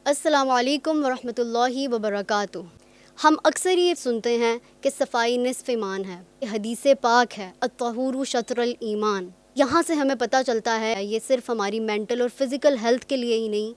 अस्सलामुअलैकुम वरहमतुल्लाहि वबरकातुहू। हम अक्सर ये सुनते हैं कि सफ़ाई निस्फ़ ईमान है, हदीस पाक है अत्तहूरु शत्रल ईमान। यहाँ से हमें पता चलता है ये सिर्फ हमारी मेंटल और फिज़िकल हेल्थ के लिए ही नहीं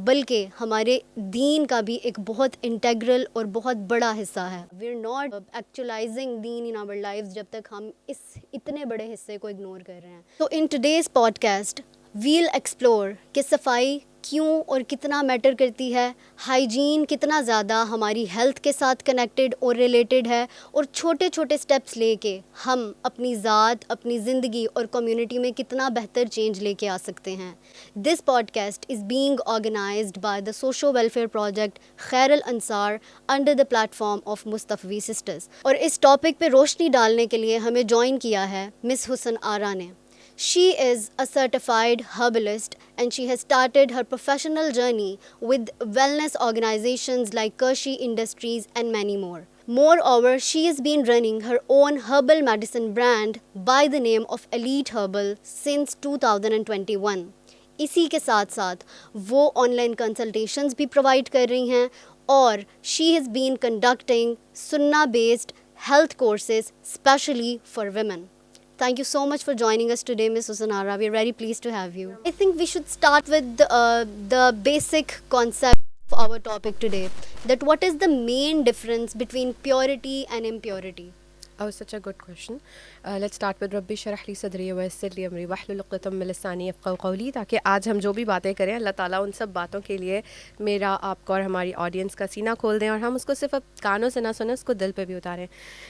बल्कि हमारे दीन का भी एक बहुत इंटेग्रल और बहुत बड़ा हिस्सा है। We are not एक्चुअलाइजिंग Deen in our lives जब तक हम इस इतने बड़े हिस्से को इग्नोर कर रहे हैं। तो in today's podcast we'll explore कि सफ़ाई क्यों और कितना मैटर करती है, हाइजीन कितना ज़्यादा हमारी हेल्थ के साथ कनेक्टेड और रिलेटेड है, और छोटे छोटे स्टेप्स लेके हम अपनी ज़ात, अपनी ज़िंदगी और कम्युनिटी में कितना बेहतर चेंज लेके आ सकते हैं। This podcast is being organised by the social welfare project Khairul Ansar under the platform of Mustafvi sisters. और इस टॉपिक पे रोशनी डालने के लिए हमें ज्वाइन किया है मिस हुसन आरा ने। She is a certified herbalist and she has started her professional journey with wellness organizations like Kershi Industries and many more. Moreover, she has been running her own herbal medicine brand by the name of Elite Herbal since 2021. इसी के साथ साथ वो online consultations भी provide कर रही हैं और she has been conducting sunnah based health courses specially for women. Thank you so much for joining us today, Ms. Usanara. We are very pleased to have you. I think we should start with the basic concept of our topic today. That what is the main difference between purity and impurity? Oh, such a good question. Let's start with रब्बी शरह ली सदरी वयस्सिर ली अमरी वहलुल उक़दतम मिन लिसानी यफ़क़हू क़ौली, ताकि आज हम जो भी बातें करें अल्लाह ताला उन सब बातों के लिए मेरा, आपका और हमारी ऑडियंस का सीना खोल दें और हम उसको सिर्फ अब कानों से ना सुने, उसको दिल पे भी उतारें.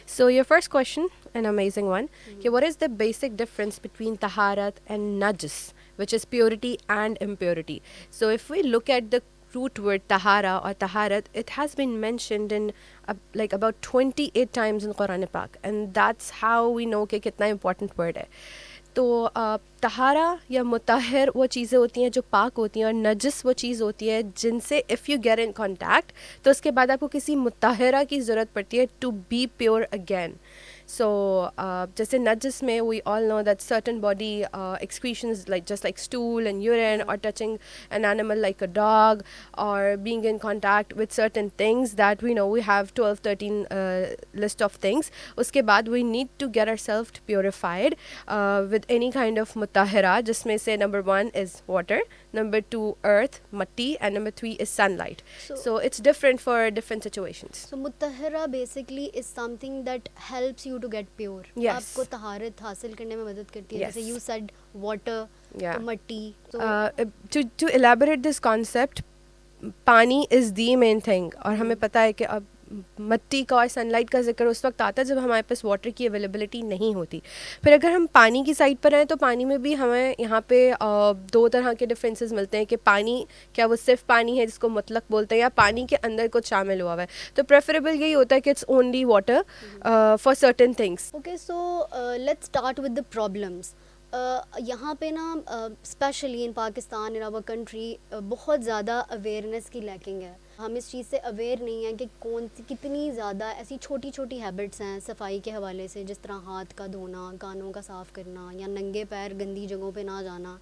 So your first question, an amazing one. कि what is the basic difference between taharat and najis, which is purity and impurity? So if we look at the root word tahara or taharat, it has been mentioned in like about 28 times in Quran Pak, and that's how we know कि कितना important word है. तो तहारा या मुताहिर वो चीज़ें होती हैं जो पाक होती हैं, और नजस वो चीज़ होती है जिनसे if you get in contact तो उसके बाद आपको किसी मुताहिरा की ज़रूरत पड़ती है to be pure again. So जैसे नजस में we all know that certain body excretions like just like stool and urine or touching an animal like a dog or being in contact with certain things that we know we have 12-13 list of things. उसके बाद we need to get ourselves purified with any kind of mutahira, जिसमें से number 1 is water, number 2 earth matti, and number 3 is sunlight. So it's different for different situations. So mutahhara basically is something that helps you to get pure. Yes. आपको तहारत हासिल करने में मदद करती है. Yes. जैसे you said water, Yeah. तो मट्टी. So to elaborate this concept, पानी is the main thing. और हमें पता है कि अब मट्टी का और सनलाइट का जिक्र उस वक्त आता है जब हमारे पास वाटर की अवेलेबिलिटी नहीं होती. फिर अगर हम पानी की साइड पर आए तो पानी में भी हमें यहाँ पे दो तरह के डिफरेंसेस मिलते हैं कि पानी क्या वो सिर्फ पानी है जिसको मुतलक बोलते हैं, या पानी के अंदर कुछ शामिल हुआ हुआ है. तो प्रेफरेबल यही होता है कि it's only water for certain things. okay, so let's start with the problems. यहाँ पे ना specially in Pakistan, in our country, बहुत ज़्यादा अवेयरनेस की लैकिंग है. हम इस चीज़ से अवेयर नहीं हैं कि कौन सी कितनी ज़्यादा ऐसी छोटी छोटी हैबिट्स हैं सफाई के हवाले से, जिस तरह हाथ का धोना, कानों का साफ़ करना, या नंगे पैर गंदी जगहों पे ना जाना.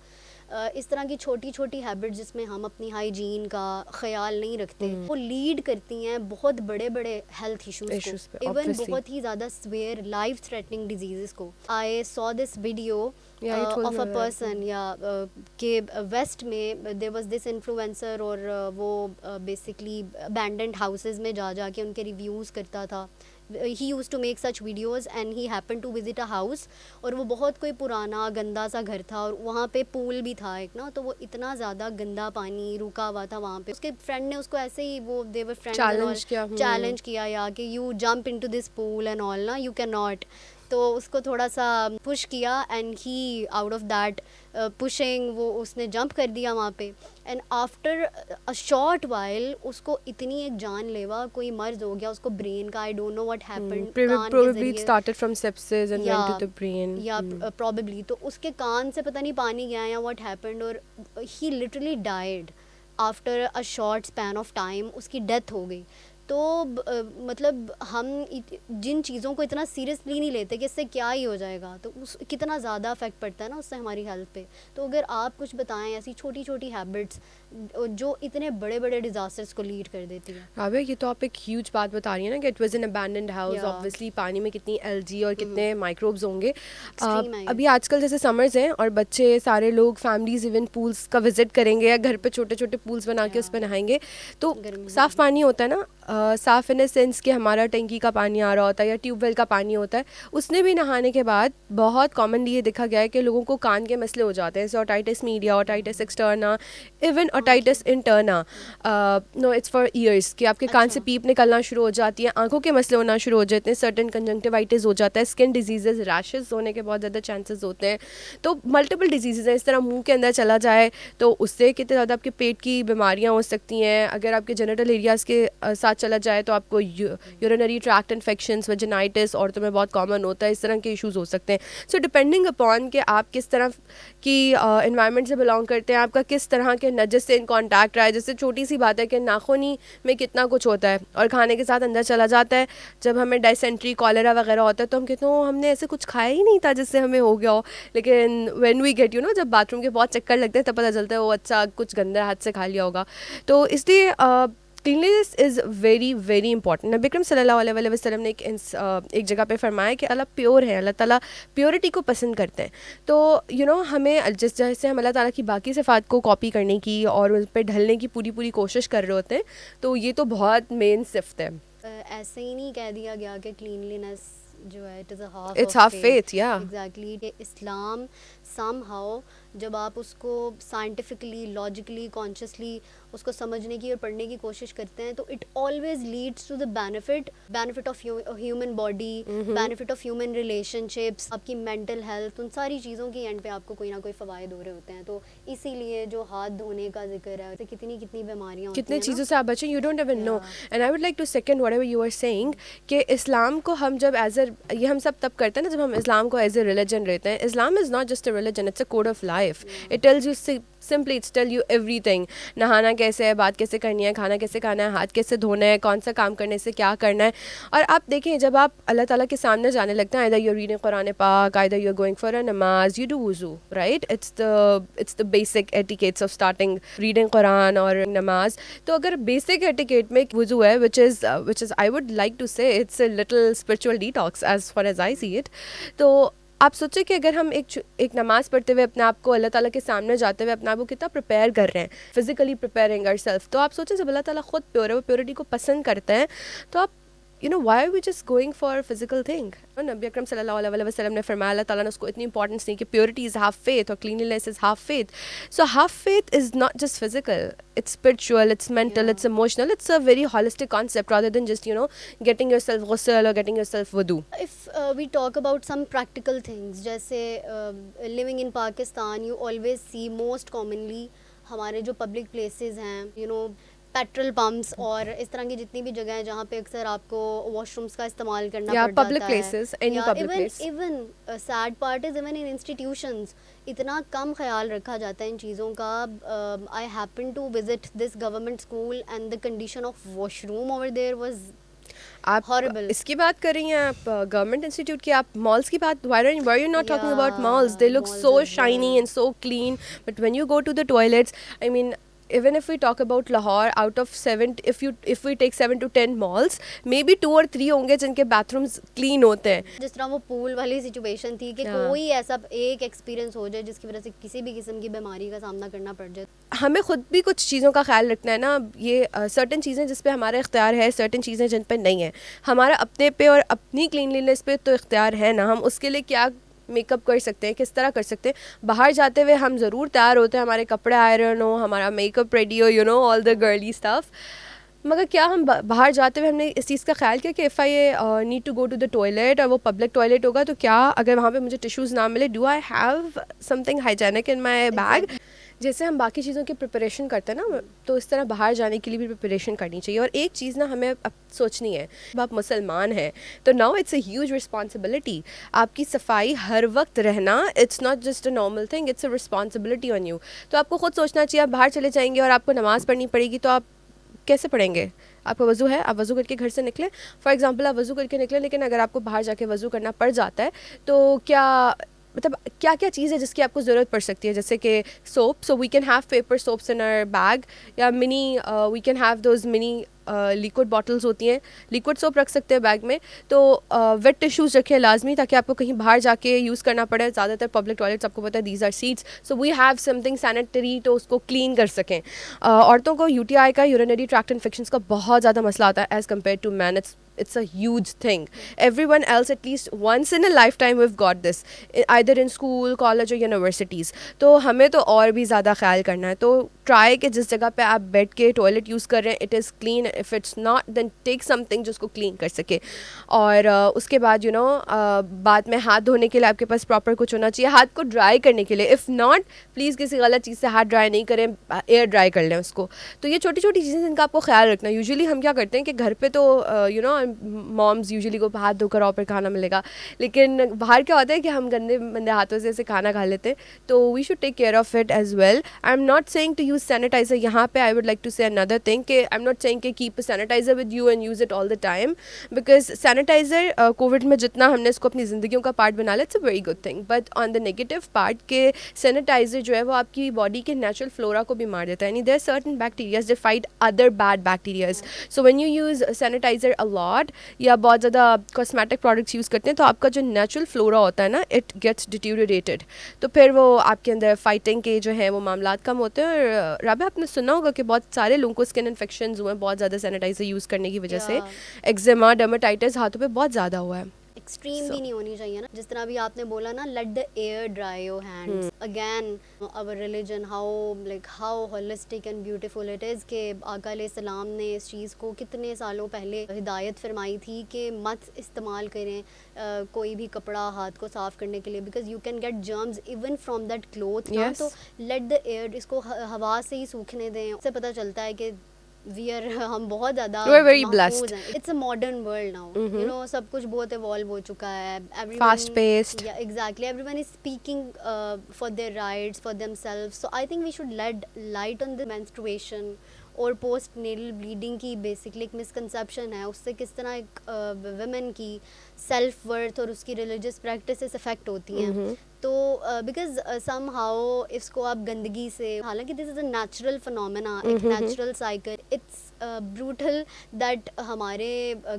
इस तरह की छोटी छोटी हैबिट्स जिसमें हम अपनी हाइजीन का ख्याल नहीं रखते, वो लीड करती हैं बहुत बड़े बड़े हेल्थ इश्यूज़ को, इवन बहुत ही ज़्यादा स्वेयर लाइफ थ्रेटनिंग डिजीज़ को. I saw this video of a person या के वेस्ट में देयर वाज दिस इन्फ्लुएंसर, और वो बेसिकली अबैंडन्ड हाउसेस में जा के उनके रिव्यूज़ करता था. he used to make such videos and he happened to visit a house, और वो बहुत कोई पुराना गंदा सा घर था और वहाँ पे पूल भी था एक ना, तो वो इतना ज़्यादा गंदा पानी रुका हुआ था वहाँ पे. उसके फ्रेंड ने उसको ऐसे ही, वो देवर फ्रेंड चैलेंज किया या कि you jump into this pool and all ना, यू कैन नॉट. तो उसको थोड़ा सा पुश किया and he out of that pushing वो उसने जंप कर दिया वहाँ पे. And after a short while उसको इतनी एक जानलेवा कोई मर्ज हो गया उसको ब्रेन का. आई don't know what happened. Probably it started from sepsis and went to the brain. या प्रॉबेबली तो उसके कान से पता नहीं पानी गया या व्हाट हैपेंड, और he literally died after a short span of time. उसकी डेथ हो गई. तो मतलब हम जिन चीज़ों को इतना सीरियसली नहीं लेते कि इससे क्या ही हो जाएगा, तो उस कितना ज़्यादा अफेक्ट पड़ता है ना उससे हमारी हेल्थ पे. तो अगर आप कुछ बताएं ऐसी छोटी छोटी हैबिट्स जो इतने बड़े बड़े डिजास्टर्स को लीड कर देती है। राबिया, ये तो आप एक ह्यूज बात बता रही हैं ना कि it was an abandoned house. Yeah. Obviously पानी में कितनी एल्गी और कितने माइक्रोब्स होंगे। Extreme है। अभी आजकल जैसे समर्स हैं और बच्चे सारे लोग फैमिलीज इवन पूल्स का विजिट करेंगे या घर पे छोटे छोटे पूल्स बना के उस पर नहाएंगे, तो गर्मी साफ़ पानी होता है ना, साफ़ इन द सेंस कि हमारा टंकी का पानी आ रहा होता है या ट्यूबवेल का पानी होता है, उसने भी नहाने के बाद बहुत कॉमनली ये देखा गया है कि लोगों को कान के मसले हो जाते हैं, जैसे otitis media, otitis externa, even otitis interna, no it's for ears, कि आपके कान से पीप निकलना शुरू हो जाती है, आंखों के मसले होना शुरू हो जाते हैं, सर्टन कंजंक्टिवाइटिस हो जाता है, स्किन डिजीजेज, रैशेस होने के बहुत ज़्यादा चांसेस होते हैं। तो मल्टीपल डिजीज़ हैं। इस तरह मुंह के अंदर चला जाए तो उससे कितने ज़्यादा आपके पेट की बीमारियां हो सकती हैं। अगर आपके जेनिटल एरियाज़ के साथ चला जाए तो आपको यूरिनरी ट्रैक्ट इन्फेक्शंस, वेजिनाइटिस औरतों में बहुत कॉमन होता है, इस तरह के इश्यूज़ हो सकते हैं। सो डिपेंडिंग अपॉन कि आप किस तरह की इन्वायरमेंट से बिलोंग करते हैं, आपका किस तरह के नजस से इन कॉन्टैक्ट रहा है। जैसे छोटी सी बात है कि नाखूनी में कितना कुछ होता है और खाने के साथ अंदर चला जाता है। जब हमें डायसेंट्री, कॉलेरा वगैरह होता है तो हम कहते हैं हमने ऐसे कुछ खाया ही नहीं था जिससे हमें हो गया हो, लेकिन व्हेन वी गेट जब बाथरूम के बहुत चक्कर लगते हैं तब पता चलता है वो अच्छा कुछ गंदा हाथ से खा लिया होगा। तो इसलिए cleanliness is very very important. नबी अकरम सल्लल्लाहु अलैहि वसल्लम ने एक जगह पे फरमाया कि अल्लाह प्योर है, अल्लाह ताला प्योरिटी को पसंद करते हैं। तो हमें जिस जैसे हम अल्लाह ताला की बाकी सिफ़ात को कॉपी करने की और उस पर ढलने की पूरी पूरी कोशिश कर रहे होते हैं, तो ये तो बहुत मेन सिफ्त है। ऐसे ही नहीं कह दिया गया कि क्लीनलीनेस जो है it is a half it's half faith, या एग्जैक्टली। इस्लाम समहाउ जब आप उसको साइंटिफिकली, लॉजिकली, कॉन्शियसली उसको समझने की और पढ़ने की कोशिश करते हैं तो it always leads to the benefit of human body, benefit of human relationships, आपकी मेंटल हेल्थ, उन सारी चीज़ों की एंड पे आपको कोई ना कोई फ़वाइद हो रहे होते हैं। तो इसीलिए जो हाथ धोने का जिक्र है, तो कितनी कितनी बीमारियाँ होती कितने हैं चीज़ों से आप बचें, you don't even know. And I would like to second whatever you are saying कि इस्लाम को हम जब ये हम सब तब करते हैं ना जब हम इस्लाम को एज ए रिलीजन लेते हैं। Islam is not just a religion, it's a code of life. It tells you simply, it's tell you everything. नहाना कैसे है, बात कैसे करनी है, खाना कैसे खाना है, हाथ कैसे धोना है, कौन सा काम करने से क्या करना है। और आप देखें जब आप अल्लाह ताला के सामने जाने लगते हैं, either you are reading Quran Pak, either you are going for a namaz, you do wuzu, right? It's the basic etiquettes of starting reading Quran और नमाज। तो अगर बेसिक एटिकेट में वुज़ू है, which is I would like to say it's a little spiritual detox as far as I see it. तो आप सोचें कि अगर हम एक नमाज़ पढ़ते हुए अपने आप को अल्लाह ताला के सामने जाते हुए अपने आप को कितना प्रिपेयर कर रहे हैं, फिजिकली प्रिपेयरिंग आवरसेल्फ, तो आप सोचें जब अल्लाह ताला खुद प्योर है, वो प्योरिटी को पसंद करते हैं, तो आप why are we just going for a physical thing? नबी अकरम सल्लल्लाहु अलैहि वसल्लम ने फरमाया, अल्लाह ताला ने उसको इतनी इंपॉर्टेंस दी कि प्योरिटी इज़ हाफ फेथ और cleanliness is half faith. So half faith is not just physical, it's spiritual, it's mental, it's emotional, it's a very holistic concept rather than just getting yourself ghusl or getting yourself wudu. If we talk about some practical things, जैसे living in Pakistan, you always see most commonly हमारे जो public places हैं, petrol pumps और इस तरह की जितनी भी जगह हैं जहाँ पे अक्सर आपको वॉशरूम्स का इस्तेमाल करना पड़ जाता public है। places, any public place. Even sad part is even in institutions इतना कम ख्याल रखा जाता है इन चीज़ों का। I happened to visit this government school and the condition of washroom over there was आप horrible. इसकी बात कर रही हैं, आप गवर्नमेंट इंस्टीट्यूट की, आप मॉल्स की बात, why are you not talking about malls? They look malls so as shiny well. and so clean, but when you go to the toilets, I mean, even if we talk about Lahore, out of 7, if we take 7 to 10 malls, maybe 2 or 3 होंगे जिनके bathrooms clean होते हैं। जिस तरह वो pool वाली situation थी कि कोई ऐसा एक एक्सपीरियंस हो जाए जिसकी वजह से किसी भी किस्म की बीमारी का सामना करना पड़ जाए। हमें खुद भी कुछ चीज़ों का ख्याल रखना है ना। ये सर्टेन चीज़ें जिस पे हमारा इख्तियार है, सर्टेन चीज़ें जिन पे नहीं है। हमारा अपने पे और अपनी क्लीनलीनेस पे तो इख्तियार है ना, हम उसके लिए क्या मेकअप कर सकते हैं, किस तरह कर सकते हैं। बाहर जाते हुए हम ज़रूर तैयार होते हैं, हमारे कपड़े आयरन हो, हमारा मेकअप रेडी हो, ऑल द गर्ली स्टफ, मगर क्या हम बाहर जाते हुए हमने इस चीज़ का ख्याल किया कि if I need to go to the toilet और वो पब्लिक टॉयलेट होगा तो क्या अगर वहाँ पे मुझे टिश्यूज़ ना मिले, do I have something hygienic in my bag? जैसे हम बाकी चीज़ों की प्रिपरेशन करते हैं ना, तो इस तरह बाहर जाने के लिए भी प्रिपरेशन करनी चाहिए। और एक चीज़ ना हमें अब सोचनी है, अब आप मुसलमान हैं तो now it's a huge responsibility. आपकी सफाई हर वक्त रहना, it's not just a normal thing, it's a responsibility on you. तो आपको खुद सोचना चाहिए, आप बाहर चले जाएंगे और आपको नमाज़ पढ़नी पड़ेगी तो आप कैसे पढ़ेंगे? आपका वज़ू है, आप वज़ू करके घर से निकले, फॉर एग्जांपल आप वज़ू करके निकले, लेकिन अगर आपको बाहर जाके वज़ू करना पड़ जाता है तो क्या मतलब क्या क्या चीज़ है जिसकी आपको ज़रूरत पड़ सकती है, जैसे कि soap, so we can have paper soaps in our bag, या mini we can have those mini liquid bottles होती हैं, लिक्विड सोप रख सकते हैं बैग में। तो वेट टिश्यूज़ रखें लाजमी, ताकि आपको कहीं बाहर जाके यूज़ करना पड़े। ज़्यादातर पब्लिक टॉयलेट्स आपको पता है these are seats, so we have something sanitary तो उसको क्लीन कर सकें। औरतों को यूटीआई का, यूरिनरी ट्रैक्ट इन्फेक्शंस का बहुत ज़्यादा मसला आता है as compare to man. It's a huge thing. Everyone else at least once in a lifetime we've got this, either in school, college or universities. तो हमें तो और भी ज़्यादा ख्याल करना है। तो ट्राई कि जिस जगह पे आप बैठ के टॉयलेट यूज़ कर रहे हैं, it is clean. If it's not, then take something जो उसको क्लीन कर सके। और उसके बाद बाद में हाथ धोने के लिए आपके पास प्रॉपर कुछ होना चाहिए, हाथ को ड्राई करने के लिए। इफ़ नॉट, प्लीज़ किसी गलत चीज़ से हाथ ड्राई नहीं करें, एयर ड्राई कर लें उसको। तो ये छोटी छोटी चीज़ें जिनका आपको ख्याल रखना है। यूजुअली हम क्या करते हैं कि घर पे तो मॉम्स यूजुअली को हाथ धोकर आओ फिर खाना मिलेगा, लेकिन बाहर क्या होता है कि हम गंदे मंदे हाथों से ऐसे खाना खा लेते हैं। तो we should take care of it as well. I am not saying to use sanitizer. यहाँ पे I would like to say another thing कि आई एम नॉट सेइंग कि keep sanitizer with you and use it all the time, because sanitizer Covid में जितना हमने इसको अपनी ज़िंदगियों का पार्ट बना लिया, it's a very good thing. But on the negative part के सैनिटाइजर जो है वो आपकी बॉडी के नेचुरल फ्लोरा को भी मार देता है। यानी there certain bacterias they fight other bad bacterias. So when you use sanitizer a lot या बहुत ज़्यादा कॉस्मेटिक प्रोडक्ट्स यूज़ करते हैं, तो आपका जो नेचुरल फ्लोरा होता है ना, इट गेट्स डिटीरियोरेटेड। तो फिर वो आपके अंदर फाइटिंग के जो है वो मामलात कम होते हैं। और राबिया, आपने सुना होगा कि बहुत सारे लोगों को स्किन इन्फेक्शंस हुए हैं बहुत ज़्यादा सैनिटाइजर यूज़ करने की वजह से। एक्जिमा, डर्मेटाइटिस हाथों पे बहुत ज़्यादा हुआ है। एक्सट्रीम भी नहीं होनी चाहिए ना, जिस तरह भी आपने बोला ना, let the air dry your hands. Again our religion, how holistic and beautiful it is कि आका अलैहिस्सलाम ने इस चीज़ को कितने सालों पहले हिदायत फरमाई थी कि मत इस्तेमाल करें कोई भी कपड़ा हाथ को साफ़ करने के लिए, because you can get germs even from that cloth. तो लेट द एयर, इसको हवा से ही सूखने दें। उससे पता चलता है कि हम बहुत ज़्यादा महफूज हैं। It's a modern world now, सब कुछ बहुत इवॉल्व हो चुका है। Fast paced, exactly, everyone is speaking for their rights, for themselves. So I think we should let light on the menstruation और पोस्ट नेटल ब्लीडिंग की बेसिकली एक misconception है, उससे किस तरह एक वुमेन की सेल्फ वर्थ और उसकी रिलीजियस प्रैक्टिसेस अफेक्ट होती हैं। तो बिकॉज सम हाउ इसको आप गंदगी से, हालांकि this is a natural phenomena, एक natural cycle, it's brutal that हमारे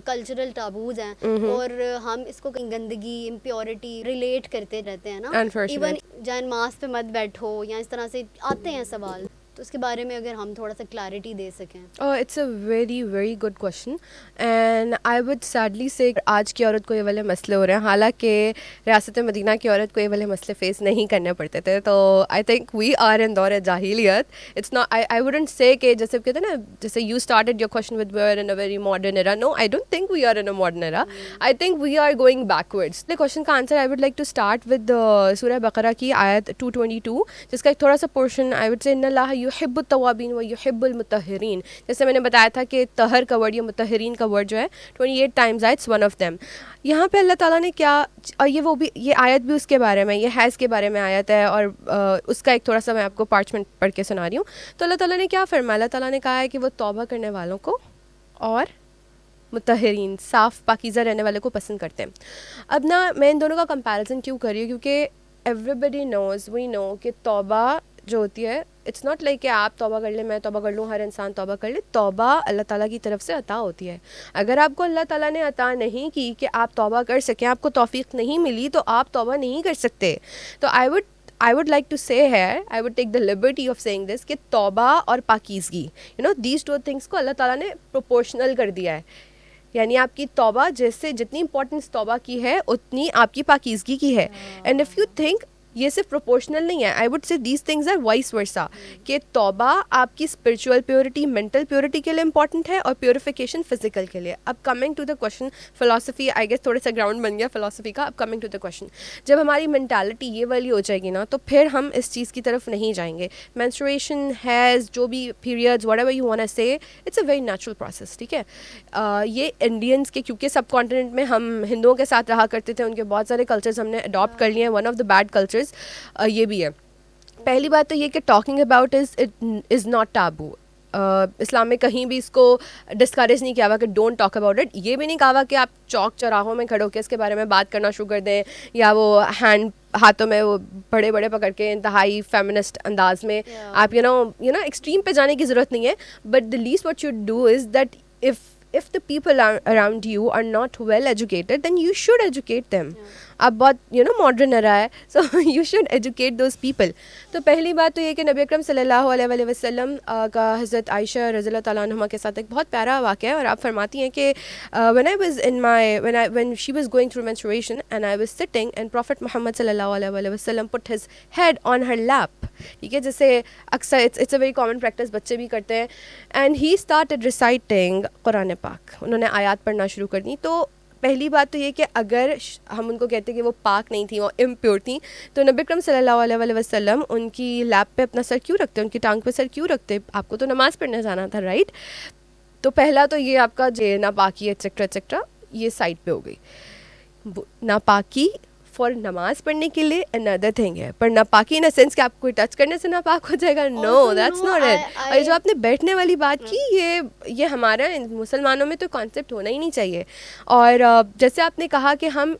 कल्चरल टाबूज हैं और हम इसको गंदगी, इम्प्योरिटी रिलेट करते रहते हैं ना। इवन जैन मास पे मत बैठो या इस तरह से आते हैं सवाल, तो उसके बारे में अगर हम थोड़ा सा क्लैरिटी दे सकें। It's a very very good question and I would sadly से आज की औरत को ये वाले मसले हो रहे हैं, हालांकि रियासत मदीना की औरत को ये वाले मसले फेस नहीं करने पड़ते थे। तो I think we are in दौर जाहिलियत। It's not, I wouldn't say कि जैसे कहते हैं ना, जैसे you started your question with we are in a very modern era. No, I don't think we are in a modern era, I think we are going backwards. The question का answer I would like to start with Surah Baqarah की आयत 222, जिसका एक थोड़ा सा portion I would से इन्नल्लाह युहिब्बुत तव्वाबीन व युहिब्बुल मुतहहिरीन। जैसे मैंने बताया था कि तहर का वर्ड या मुतहरीन का वर्ड जो है 28 टाइम्स आया, इट्स वन ऑफ देम। यहाँ पे अल्लाह ताला ने क्या, और ये आयत भी उसके बारे में, ये हैज़ के बारे में आयत है, और उसका एक थोड़ा सा मैं आपको पार्चमेंट पढ़ के सुना रही हूँ। तो अल्लाह ताला ने क्या फरमाया, अल्लाह ताला ने कहा है कि वो तौबा करने वालों को और मुतहरीन, साफ़ पाकीज़ा रहने वाले को पसंद करते हैं। अब ना मैं इन दोनों का कंपैरिजन क्यों कर रही हूँ, क्योंकि एवरीबडी नोज़, वी नो कि तौबा जो होती है, इट्स नॉट लाइक कि आप तौबा कर लें, मैं तौबा कर लूँ, हर इंसान तौबा कर ले। तौबा अल्लाह ताला की तरफ से अता होती है। अगर आपको अल्लाह ताला ने अता नहीं की कि आप तौबा कर सकें, आपको तौफीक नहीं मिली, तो आप तौबा नहीं कर सकते। तो I would like to say here, I would take the liberty of saying this, कि तौबा और पाकीज़गी, these two things को अल्लाह ताला ने प्रोपोर्शनल कर दिया है। यानी आपकी तौबा, जैसे जितनी इंपॉर्टेंस तौबा की है उतनी आपकी पाकीज़गी की है। एंड इफ़ यू थिंक ये सिर्फ प्रोपोर्शनल नहीं है, I would say these things are vice versa, कि तौबा आपकी स्पिरिचुअल प्योरिटी, मेंटल प्योरिटी के लिए इंपॉर्टेंट है और प्योरिफिकेशन फिजिकल के लिए। अब coming to the question, philosophy I guess थोड़ा सा ग्राउंड बन गया फिलॉसफी का। अब कमिंग टू द क्वेश्चन, जब हमारी मेंटालिटी ये वाली हो जाएगी ना, तो फिर हम इस चीज़ की तरफ नहीं जाएंगे। मेंस्ट्रुएशन, हैज़, जो भी periods, whatever you want to say, it's a very natural process, ठीक है। ये इंडियंस के, क्योंकि सब कॉन्टिनेंट में हम हिंदुओं के साथ रहा करते थे, उनके बहुत सारे कल्चर्स हमने अडॉप्ट कर लिए हैं। One of the bad cultures ये भी है। पहली बात तो ये कि talking about is not taboo. Islam में कहीं भी इसको डिस्करेज नहीं किया हुआ कि डोंट टॉक अबाउट इट। ये भी नहीं कहा हुआ कि आप चौक चौराहों में खड़े होकर इसके बारे में बात करना शुरू कर दें, या वो हैंड हाथों में वो बड़े बड़े पकड़ के इंतहाई फेमिनिस्ट अंदाज में आप यू नो एक्सट्रीम पे जाने की ज़रूरत नहीं है, but the least what you do is that if the people around you are not well educated, then you should educate them. अब बहुत मॉडर्न रहा है, so you should educate those people. तो पहली बात तो ये कि नबी अकरम सल्लल्लाहु अलैहि वसल्लम का हज़रत आयशा रज़ियल्लाहु तआला अन्हा के साथ एक बहुत प्यारा वाक़या है, और आप फरमाती हैं कि when she was going through menstruation and I was sitting and Prophet Muhammad सल्लल्लाहु अलैहि वसल्लम put his head on her lap. ठीक है, जैसे अक्सर it's a very common practice, बच्चे भी करते हैं. And he started reciting Quran पाक, उन्होंने आयत पढ़ना शुरू कर दी. तो पहली बात तो ये कि अगर हम उनको कहते कि वो पाक नहीं थी, वो इम्प्योर थी, तो नबी अकरम सल्लल्लाहु अलैहि वसल्लम उनकी लैप पे अपना सर क्यों रखते, उनकी टांग पे सर क्यों रखते? आपको तो नमाज़ पढ़ने जाना था, राइट? तो पहला तो ये आपका जे नापाकी एक्सेट्रा एक्सेट्रा ये साइड पे हो गई. नापाकी फॉर नमाज पढ़ने के लिए अनदर थिंग है, पर नापाकी इन अ सेंस कि आप कोई टच करने से नापाक हो जाएगा, नो, दैट्स नॉट इट. और जो आपने बैठने वाली बात की, ये हमारा मुसलमानों में तो कॉन्सेप्ट होना ही नहीं चाहिए. और जैसे आपने कहा कि हम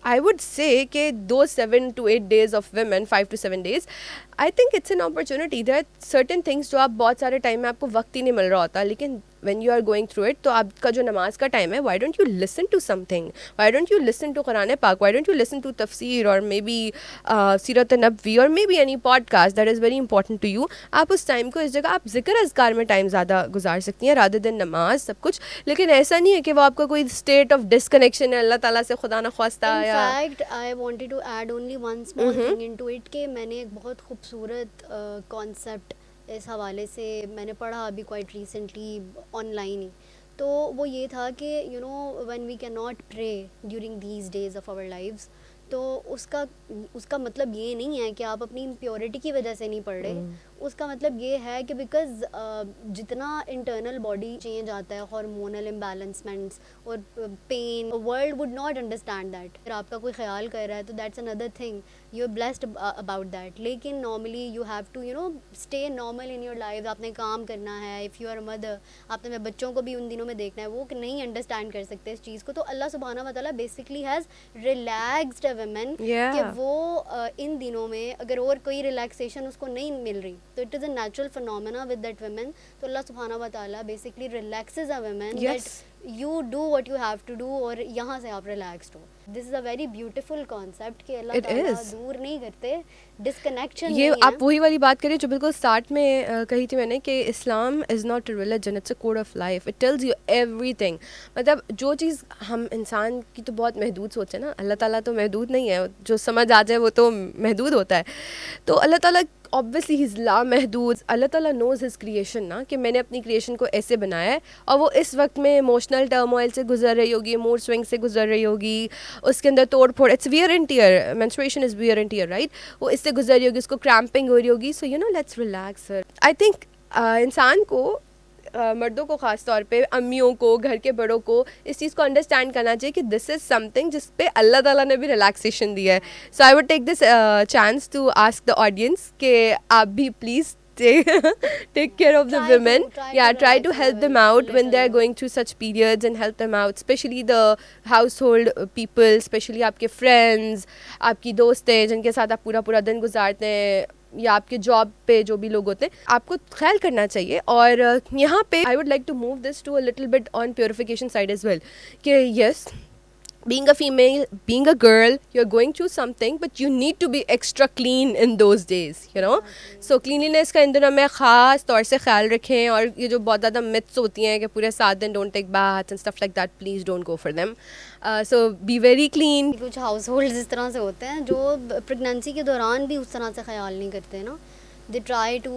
I would say कि 7 to 8 days of women, 5 to 7 days, I think it's an opportunity. There are certain things जो आप बहुत सारे टाइम में आपको वक्त ही नहीं मिल रहा होता, लेकिन when you are going through it, तो आपका जो नमाज का टाइम है, why don't you listen to something? Why don't you listen to Quran Pak? Why don't you listen to tafsir or maybe Sirat Nabwi or maybe any podcast that is very important to you? आप उस time को इस जगह आप ज़िक्र अज़कार में time ज़्यादा गुजार सकती हैं rather than नमाज सब कुछ. लेकिन ऐसा नहीं है कि वो आपका कोई state of disconnection है अल्लाह ताला से, खुदा न ख्वास्ता. In fact, I wanted to add only one small thing into it कि मैंने एक बहुत खूबसूरत कॉन्सेप्ट इस हवाले से मैंने पढ़ा अभी क्वाइट रिसेंटली ऑनलाइन ही. तो वो ये था कि when we can not pray during these days of our lives, तो उसका मतलब ये नहीं है कि आप अपनी इम्प्योरिटी की वजह से नहीं पढ़ रहे. उसका मतलब ये है कि बिकॉज जितना इंटरनल बॉडी चेंज आता है, हार्मोनल इम्बैलेंसमेंट्स और pain, world would not understand that. अगर आपका कोई ख्याल कर रहा है तो that's another thing, you are blessed about that. लेकिन normally you have to stay normal in your life. आपने काम करना है, if you are a mother, आपने बच्चों को भी उन दिनों में देखना है, वो नहीं अंडरस्टैंड कर सकते इस चीज़ को. तो अल्लाह सुब्हाना व तआला basically has relaxed a woman कि वो इन दिनों में अगर और कोई रिलैक्सेशन उसको नहीं मिल रही, तो it is a natural phenomena with that woman. तो अल्लाह सुब्हाना व तआला basically relaxes a woman that you do what you have to do, और यहाँ से आप रिलैक्स्ड हो. This is a very beautiful concept कि अल्लाह ताला दूर नहीं करते, डिस्कनेक्शन ये नहीं आप वही वाली बात करिए जो बिल्कुल स्टार्ट में कही थी मैंने कि Islam is not a religion, it's a code of life. It tells you everything. मतलब जो चीज़ हम इंसान की तो बहुत महदूद सोचे ना, अल्लाह ताला तो महदूद नहीं है, जो समझ आ जाए वो तो महदूद होता है. तो अल्लाह ताला ऑब्वियसली ही इज़ लामहदूद. अल्लाह ताला नोज़ हिज क्रिएशन ना, कि मैंने अपनी क्रिएशन को ऐसे बनाया है, और वो इस वक्त में इमोशनल टर्मोइल से गुजर रही होगी, मूड स्विंग से गुजर रही होगी, उसके अंदर तोड़ फोड़, it's wear and tear, menstruation is wear and tear, right? वो इससे गुजर रही होगी, उसको क्रैम्पिंग हो रही होगी. So let's relax. I think इंसान को मर्दों को ख़ास तौर पे, अम्मियों को, घर के बड़ों को इस चीज़ को अंडरस्टैंड करना चाहिए कि दिस इज़ समथिंग जिस पे अल्लाह ताला ने भी रिलैक्सेशन दिया है. So I would take this chance to ask the audience कि आप भी please take care of the women. Try to help them out when they are going through such periods, and help them out, especially the household people, especially आपके friends, आपकी दोस्तें जिनके साथ आप पूरा पूरा दिन गुजारते हैं, या आपके जॉब पे जो भी लोग होते हैं, आपको ख्याल करना चाहिए. और यहाँ पे I would like to move this to a little bit on purification side as well कि yes, being a female, being a girl, you're going through something, but you need to be extra clean in those days, so cleanliness का इन दिनों में ख़ास तौर से ख्याल रखें. और ये जो बहुत ज़्यादा myths होती हैं कि पूरे 7 दिन don't take baths and stuff like that, please don't go for them. So be very clean. कुछ हाउस होल्ड इस तरह से होते हैं जो प्रेगनेंसी के दौरान भी उस तरह से ख्याल नहीं करते ना. they try to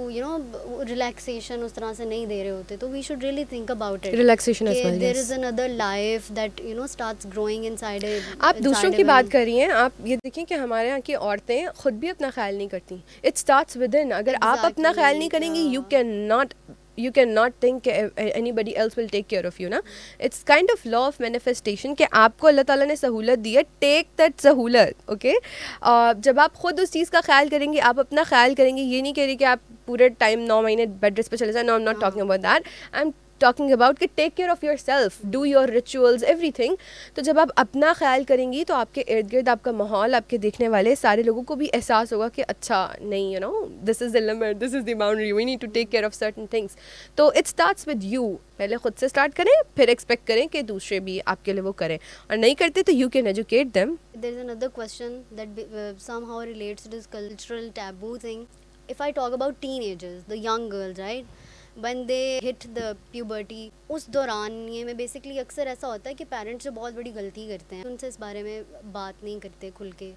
relaxation उस तरह से नहीं दे रहे होते. तो we should really think about it, relaxation as well. There is another life that starts growing inside it. आप दूसरों की बात कर रही हैं. आप ये देखिए कि हमारे यहाँ की औरतें खुद भी अपना ख्याल नहीं करती. It starts within. अगर आप अपना ख्याल नहीं करेंगी, you cannot think anybody else will take care of you ना. It's kind of law of manifestation कि आपको अल्लाह ताला ने सहूलत दी है, take that सहूलत, okay? जब आप खुद उस चीज़ का ख्याल करेंगे, आप अपना ख्याल करेंगे, ये नहीं कह रही कि आप पूरे टाइम 9 महीने बेड रेस्ट पे चले जाए. No, I'm not talking about that. I'm talking about कि take care of yourself, do your rituals, everything. तो जब आप अपना ख्याल करेंगी तो आपके इर्द गिर्द आपका माहौल, आपके देखने वाले सारे लोगों को भी एहसास होगा कि अच्छा नहीं, this is the limit, this is the boundary, we need to take care of certain things. तो इट स्टार्ट्स विद यू. पहले खुद से स्टार्ट करें, फिर एक्सपेक्ट करें कि दूसरे भी आपके लिए वो करें, और नहीं करते तो you can educate them. There's another question that somehow relates to this cultural taboo thing. If I talk about teenagers, the young girls, right? When they hit the puberty, उस दौरान ये में बेसिकली अक्सर ऐसा होता है कि पेरेंट्स जो बहुत बड़ी गलती करते हैं उनसे इस बारे में बात नहीं करते खुल के.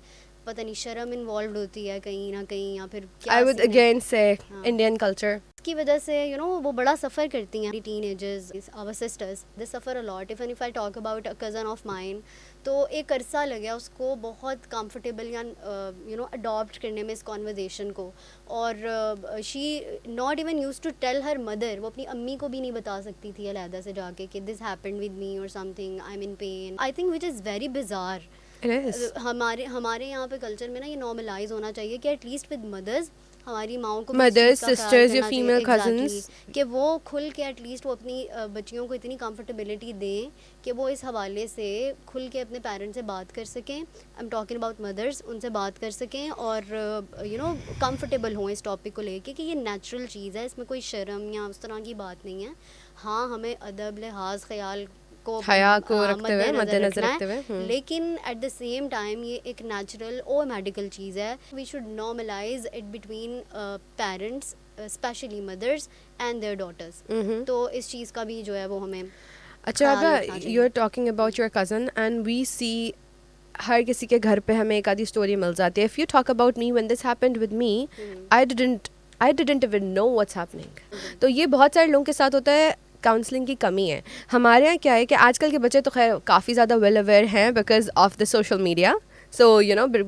पता नहीं शर्म इन्वॉल्व होती है कहीं ना कहीं, या फिर क्या आई वुड scene है. अगेन से इंडियन कल्चर की वजह से वो बड़ा सफ़र करती हैं. Teenagers, our sisters, they suffer a lot. Even if I talk about a cousin of mine, तो एक अरसा लगा उसको बहुत कंफर्टेबल या अडॉप्ट करने में इस कॉन्वर्जेशन को. और she not even use to tell her mother. वो अपनी अम्मी को भी नहीं बता सकती थी अलहदा से जाके कि दिस हैपेंड विद मी और something, I am in pen. I think which is very bizarre. हमारे यहाँ पे कल्चर में ना ये नॉर्मलाइज होना चाहिए कि एटलीस्ट विद मदर्स, हमारी माओं को मदर्स, सिस्टर्स या फीमेल कजन्स, कि वो खुल के एटलीस्ट वो अपनी बच्चियों को इतनी कंफर्टेबिलिटी दें कि वो इस हवाले से खुल के अपने पेरेंट्स से बात कर सकें. I am talking about mother's, उनसे बात कर सकें और कंफर्टेबल हों इस टॉपिक को लेके कि ये नेचुरल चीज़ है, इसमें कोई शर्म या उस तरह की बात नहीं है. हाँ, हमें अदब, लिहाज, ख्याल को, हया को रखते हुए, मद्देनजर रखते हुए, लेकिन एट द सेम टाइम ये एक नेचुरल और मेडिकल चीज़ है. We should normalize it between parents, specially mothers and their daughters. तो इस चीज़ का भी जो है वो हमें. अच्छा, अगर you are talking about your cousin and we see हर किसी के घर पे हमें एक आधी स्टोरी मिल जाती है. If you talk about me, when this happened with me, I didn't even know what's happening. तो ये बहुत सारे लोगों के साथ होता है. काउंसलिंग की कमी है. हमारे यहाँ क्या है कि आजकल के बच्चे तो खैर काफ़ी ज़्यादा वेल अवेयर हैं because of the social media. So,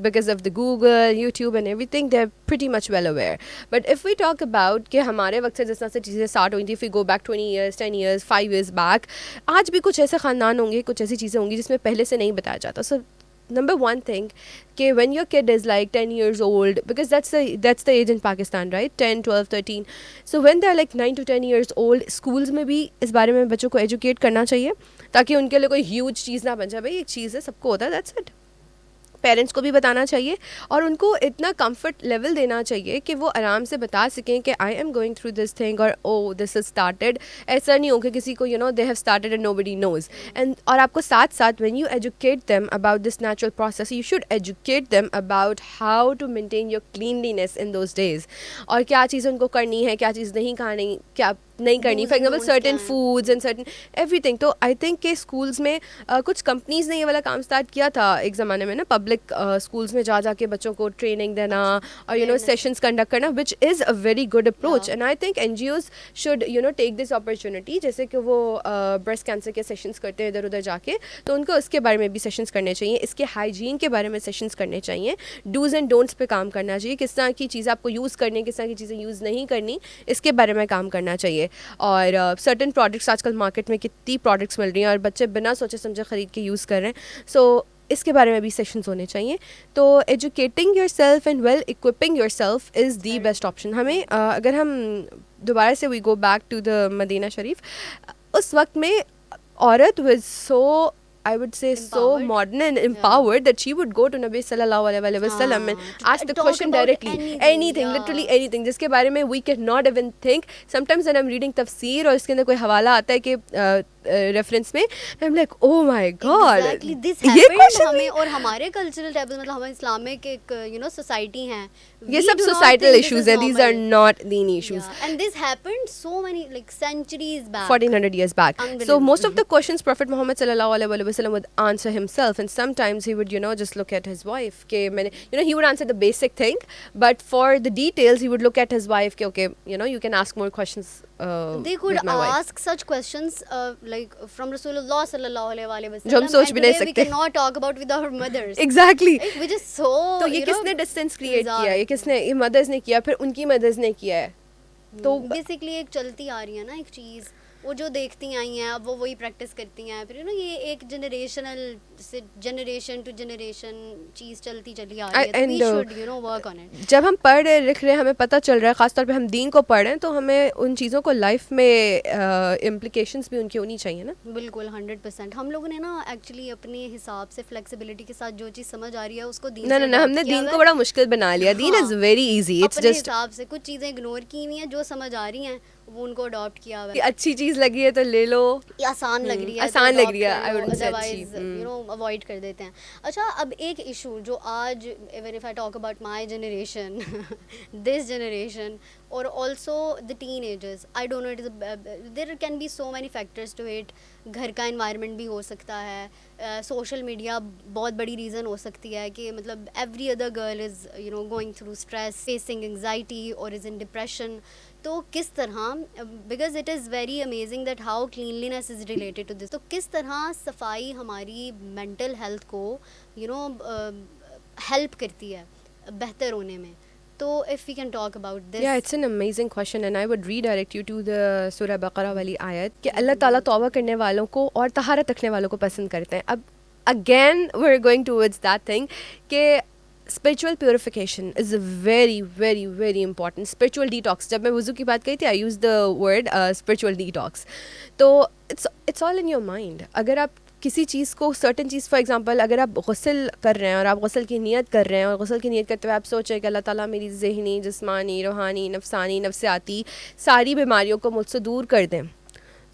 because of the Google, YouTube and everything, they're pretty much well aware. But if we talk about कि हमारे वक्त से जिस तरह से चीज़ें स्टार्ट हुई थी, if we go back 20 years, 10 years, 5 years back, आज भी कुछ ऐसे ख़ानदान होंगे, कुछ ऐसी चीज़ें होंगी जिसमें पहले से नहीं बताया जाता. So, number one thing, कि when your kid is like 10 years old, because that's the age in Pakistan, right? 10, 12, 13. So when they're like 9 to 10 years old, schools में भी इस बारे में बच्चों को educate करना चाहिए ताकि उनके लिए कोई huge चीज़ ना बन जाए. भाई एक चीज़ है, सबको होता है, that's it. पेरेंट्स को भी बताना चाहिए और उनको इतना कंफर्ट लेवल देना चाहिए कि वो आराम से बता सकें कि I am going through this thing और ओ दिस इज स्टार्टेड. ऐसा नहीं हो कि किसी को they have started and nobody knows. And और आपको साथ साथ when you educate them about this natural process, you should educate them about how to maintain your cleanliness in those days, और क्या चीज़ उनको करनी है, क्या चीज़ नहीं खानी, क्या नहीं करनी. For example certain foods and certain everything. तो आई थिंक के स्कूल्स में कुछ कंपनीज ने ये वाला काम स्टार्ट किया था एक ज़माने में ना, पब्लिक स्कूल्स में जा के बच्चों को ट्रेनिंग देना और सेशंस कंडक्ट करना, which is a very good approach. And I think NGOs should take this opportunity. जैसे कि वो ब्रेस्ट कैंसर के सेशंस करते हैं इधर उधर जाके, तो उनको इसके बारे में भी सेशंस करने चाहिए, इसके हाइजीन के बारे में सेशंस करने चाहिए, डूज एंड डोंट्स पे काम करना चाहिए, किस तरह की चीज़ें आपको यूज़ करनी, किस तरह की चीज़ें यूज़ नहीं करनी, इसके बारे में काम करना चाहिए. और सर्टेन प्रोडक्ट्स आजकल मार्केट में कितनी प्रोडक्ट्स मिल रही हैं और बच्चे बिना सोचे समझे ख़रीद के यूज़ कर रहे हैं. सो इसके बारे में भी सेशंस होने चाहिए. तो educating yourself and well equipping yourself is the best option. हमें अगर हम दोबारा से we go back to the Madina Sharif, उस वक्त में औरत was so, I would say, so modern and empowered that she would go to Nabi sallallahu alaihi wasallam and ask the question directly, anything, literally anything, जिसके बारे में we cannot even think. Sometimes when I'm reading तफसीर और इसके अंदर कोई हवाला आता है कि रेफरेंस में, I'm like, oh my god, exactly this happened हमें. और हमारे कल्चरल टेबल, मतलब हम इस्लामिक एक सोसाइटी हैं, ये सब societal issues हैं, these are not deen issues. And this happened so many like centuries back, 1400 years back. So most of the questions Prophet Muhammad sallallahu alaihi wasallam would answer himself, and sometimes he would just look at his wife ke maine, he would answer the basic thing, but for the details he would look at his wife ke okay, you can ask more questions. They could ask such questions like from Rasulullah sallallahu alaihi wasallam, जो हम सोच भी नहीं सकते. We cannot talk about with our mothers. Exactly. Which is so, तो ये किसने distance create किया, ये किसने, मदर्स ने किया, फिर उनकी मदर्स ने किया है. तो बेसिकली एक चलती आ रही है ना एक चीज़ वो जो देखती आई हैं अब वो वही प्रैक्टिस करती हैं, फिर ये एक जनरेशनल से जनरेशन टू जनरेशन चीज़ चलती चली आ रही है, तो we and should work on it. जब हम पढ़ रहे लिख रहे हैं हमें पता चल रहा है, ख़ासतौर पे हम दीन को पढ़ रहे हैं, तो हमें उन चीज़ों को लाइफ में इम्प्लिकेशंस भी उनकी होनी चाहिए ना। बिल्कुल 100%। हम लोगों ने ना एक्चुअली अपने हिसाब से फ्लेक्सिबिलिटी के साथ जो चीज़ समझ आ रही है उसको दीन ना से ना ना, adopt हमने किया दीन हुआ को है। बड़ा मुश्किल बना लिया। दीन हाँ, इज़ वेरी इजी, इट्स अपने जस्ट हिसाब से कुछ चीज़ें इग्नोर की हुई हैं, जो समझ आ रही हैं वो उनको अडॉप्ट किया हुआ है। अच्छी चीज़ लगी है तो ले लो, ये आसान लग रही है तो आसान लग अडॉप्ट रही है, कर आई लो, वुडंट से अच्छी। अदरवाइज अवॉइड कर देते हैं। अच्छा, अब एक इशू जो आज even if I talk about my generation this generation और also the teenagers, I don't know, it is there can be so many factors to it. घर का एनवायरनमेंट भी हो सकता है, सोशल मीडिया बहुत बड़ी रीज़न हो सकती है कि मतलब every other girl is going through stress, facing anxiety और इज़ इन डिप्रेशन। तो किस तरह, because it is very amazing that how cleanliness is related to this, तो किस तरह सफाई हमारी मेंटल हेल्थ को हेल्प करती है बेहतर होने में। तो if we can talk about this. Yeah, it's an amazing question and I would redirect you to the सूरह बकरा वाली आयत कि अल्लाह ताला तौबा करने वालों को और तहारत रखने वालों को पसंद करते हैं। अब again we're going towards that thing कि spiritual purification is a very very very important spiritual detox। जब मैं वज़ू की बात कही थी I used the word spiritual detox। तो it's all in your mind। अगर आप किसी चीज़ को सर्टन चीज़, फॉर एग्जांपल अगर आप गुस्ल कर रहे हैं और आप गुस्ल की नियत कर रहे हैं और गुस्ल की नियत करते हुए आप सोचें कि अल्लाह ताला मेरी ज़हनी, जिस्मानी, रूहानी, नफसानी, नफ्सियाती सारी बीमारियों को मुझसे दूर कर दें,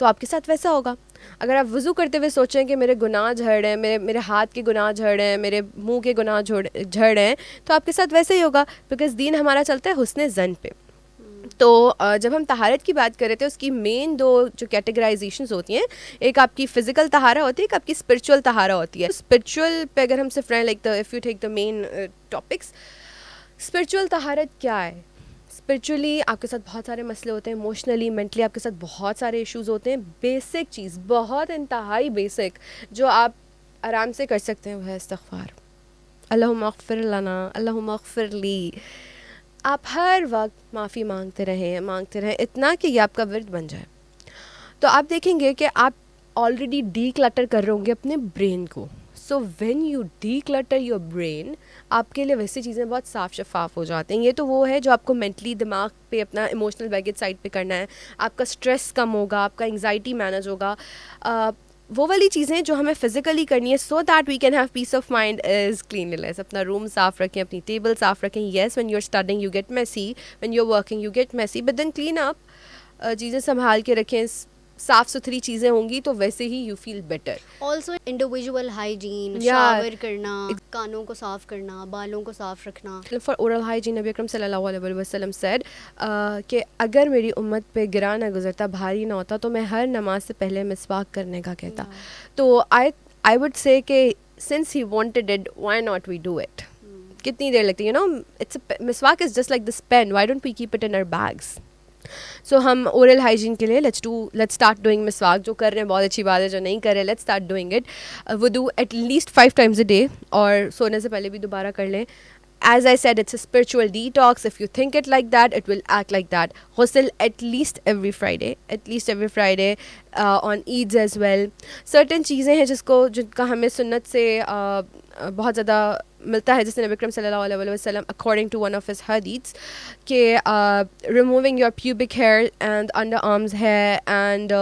तो आपके साथ वैसा होगा। अगर आप वज़ू करते हुए सोचें कि मेरे गुनाह झड़ रहे हैं, मेरे हाथ के गुनाह झड़ रहे हैं, मेरे मुँह के गुनाह झड़ रहे हैं, तो आपके साथ वैसे ही होगा, बिकॉज़ दीन हमारा चलता है हुस्न ज़न पे। तो जब हम तहारत की बात कर रहे थे उसकी मेन दो जो कैटेगराइजेशंस होती हैं, एक आपकी फ़िज़िकल तहारा होती है, एक आपकी स्पिरिचुअल तहारा होती है। स्पिरिचुअल पे अगर हम सिर्फ रहें, like the if you take the main topics, spiritual तहारत क्या है? स्पिरिचुअली आपके साथ बहुत सारे मसले होते हैं, इमोशनली मेंटली आपके साथ बहुत सारे इश्यूज़ होते हैं। बेसिक चीज़, बहुत इंतहाई बेसिक जो आप आराम से कर सकते हैं, वह है इस्तिग़फ़ार। अल्लाहुम्मा अग़फ़िर लना, अल्लाहुम्मा अग़फ़िर ली। आप हर वक्त माफ़ी मांगते रहें इतना कि ये आपका विर्द बन जाए। तो आप देखेंगे कि आप ऑलरेडी डीक्लटर कर रहे होंगे अपने ब्रेन को। सो when you declutter your brain, आपके लिए वैसी चीज़ें बहुत साफ़ शफाफ हो जाती हैं। ये तो वो है जो आपको मेंटली दिमाग पे अपना इमोशनल बैगेज साइड पे करना है। आपका स्ट्रेस कम होगा, आपका एंग्जाइटी मैनेज होगा। वो वाली चीज़ें जो हमें फ़िज़िकली करनी है so that we can have peace of mind is cleanliness. अपना रूम साफ़ रखें, अपनी टेबल साफ़ रखें। Yes, when you are studying you get messy, when you are working you get messy, but then clean up. चीज़ें संभाल के रखें, साफ़ सुथरी चीज़ें होंगी तो वैसे ही you feel better. Also individual hygiene, Yeah. Shower करना, कानों को साफ़ करना, बालों को साफ़ रखना। फॉर ओरल हाइजीन नबी अकरम सल्लल्लाहु अलैहि वसल्लम सेड कि अगर मेरी उम्मत पे गिरा ना गुजरता, भारी ना होता, तो मैं हर नमाज से पहले मिसवाक करने का कहता। तो आई वुड से कि since he wanted it, why not we do it. कितनी देर लगती है, you know, it's miswak is just like this pen, why don't we keep it in our bags. So हम ओरल हाइजीन के लिए लेट्स स्टार्ट डूइंग मिसवाक। जो कर रहे हैं बहुत अच्छी बात है, जो नहीं कर रहे लेट्स स्टार्ट डूइंग इट। वो do at least 5 times a day, और सोने से पहले भी दोबारा कर लें। As I said, it's a spiritual detox. If you think it like that, it will act like that. Ghusl at least every Friday, on Eids as well. Certain चीज़ें हैं जिनका हमें सुन्नत से बहुत ज़्यादा मिलता है, जिसने नबी अकरम सल्लल्लाहु अलैहि वसल्लम according to one of his hadiths कि removing your pubic hair and underarms hair and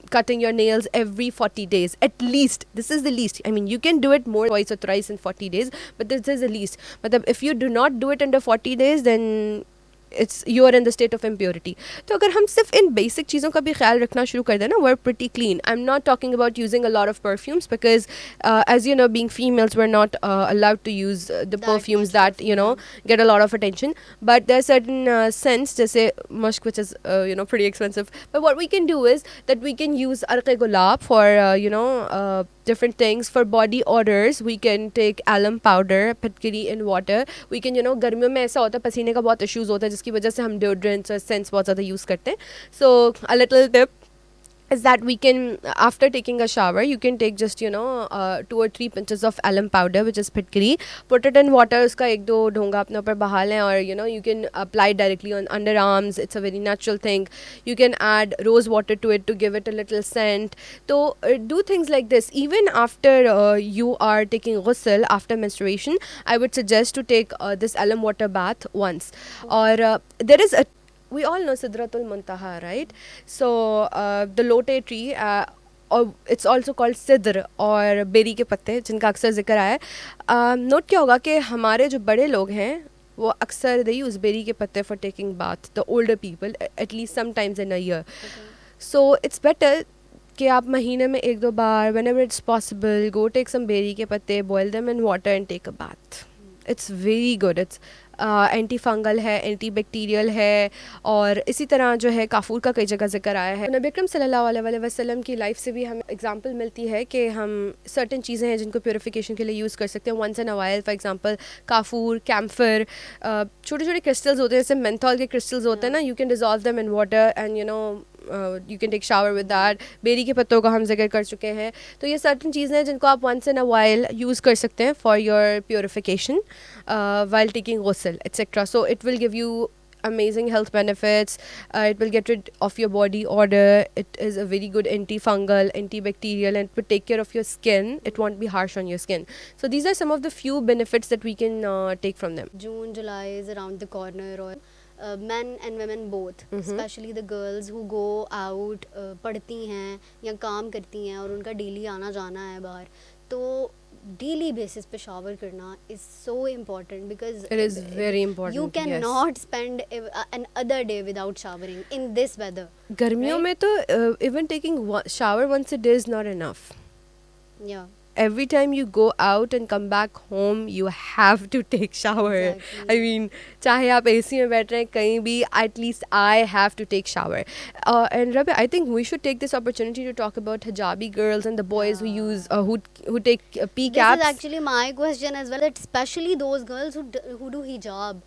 cutting your nails every 40 days at least. This is the least. I mean, you can do it more twice or thrice in 40 days, but this is the least. But if you do not do it under 40 days, then you are in the state of impurity. तो अगर हम सिर्फ इन basic चीज़ों का भी ख्याल रखना शुरू कर दें ना, we're pretty clean. I'm not talking about using a lot of perfumes because as you know, being females, we're not allowed to use the perfumes that get a lot of attention. But there are certain scents, जैसे musk, which is pretty expensive. But what we can do is that we can use arq gulab for different things. For body odors, we can take alum powder, फिटकरी in water. We can गर्मियों में ऐसा होता है, पसीने का बहुत issues होता है, जिसकी वजह से हम डिओड्रेंट्स और सेंट्स बहुत ज़्यादा यूज़ करते हैं. So a little tip, is that we can, after taking a shower, you can take just 2 or 3 pinches of alum powder, which is fitkari, put it in water, uska ek do dhonga apne upar baha lein, or you can apply directly on underarms. It's a very natural thing. You can add rose water to it to give it a little scent. So do things like this even after you are taking ghusl after menstruation. I would suggest to take this alum water bath once. Or there is a, we all know Sidratul Muntaha, right? So the lote tree, और it's also called सिद्र और berry के पत्ते, जिनका अक्सर जिक्र आया है। Note क्या होगा कि हमारे जो बड़े लोग हैं वो अक्सर दे यूज़ बेरी के पत्ते for taking bath, the older people, at least sometimes in a year. So it's better कि आप महीने में 1-2 बार, whenever it's possible, go take some berry के पत्ते, boil them in water and take a bath. It's very good. It's antifungal है, antibacterial है, और इसी तरह जो है काफूर का कई जगह जिक्र आया है। नबी अकरम सल्लल्लाहु अलैहि वसल्लम की लाइफ से भी हमें एग्जांपल मिलती है कि हम सर्टेन चीज़ें हैं जिनको प्योरिफिकेशन के लिए यूज़ कर सकते हैं once in a while. For example काफूर, कैम्फर, छोटे छोटे क्रिस्टल्स होते हैं, जैसे मेंथॉल के क्रिस्टल्स होते हैं ना, you can dissolve them in water and you can take shower with that. बेरी के पत्तों का हम जिक्र कर चुके हैं। तो ये सर्टेन चीज़ें हैं जिनको आप once in a while use कर सकते हैं for your purification while taking ghusl, etc. So it will give you amazing health benefits. It will get rid of your body odor. It is a very good antifungal, antibacterial, and it will take care of your skin. It won't be harsh on your skin. So these are some of the few benefits that we can take from them. June, July is around the corner, or men and women both, especially the girls who go out, पढ़ती हैं या काम करती हैं और उनका daily आना जाना है बाहर, तो डेली बेसिस पे शावर करना is so important because It is very important. You can yes. Not spend an other day without showering in this weather. गर्मियों right? में तो even taking shower once a day is not enough. या Every time you go out and come back home, you have to take shower. Exactly. I mean, चाहे आप AC में बैठ रहे हैं कहीं भी, at least I have to take shower. And Rabi, I think we should take this opportunity to talk about hijabi girls and the boys who use who take this PCAPs. is actually my question as well, that especially those girls who do hijab,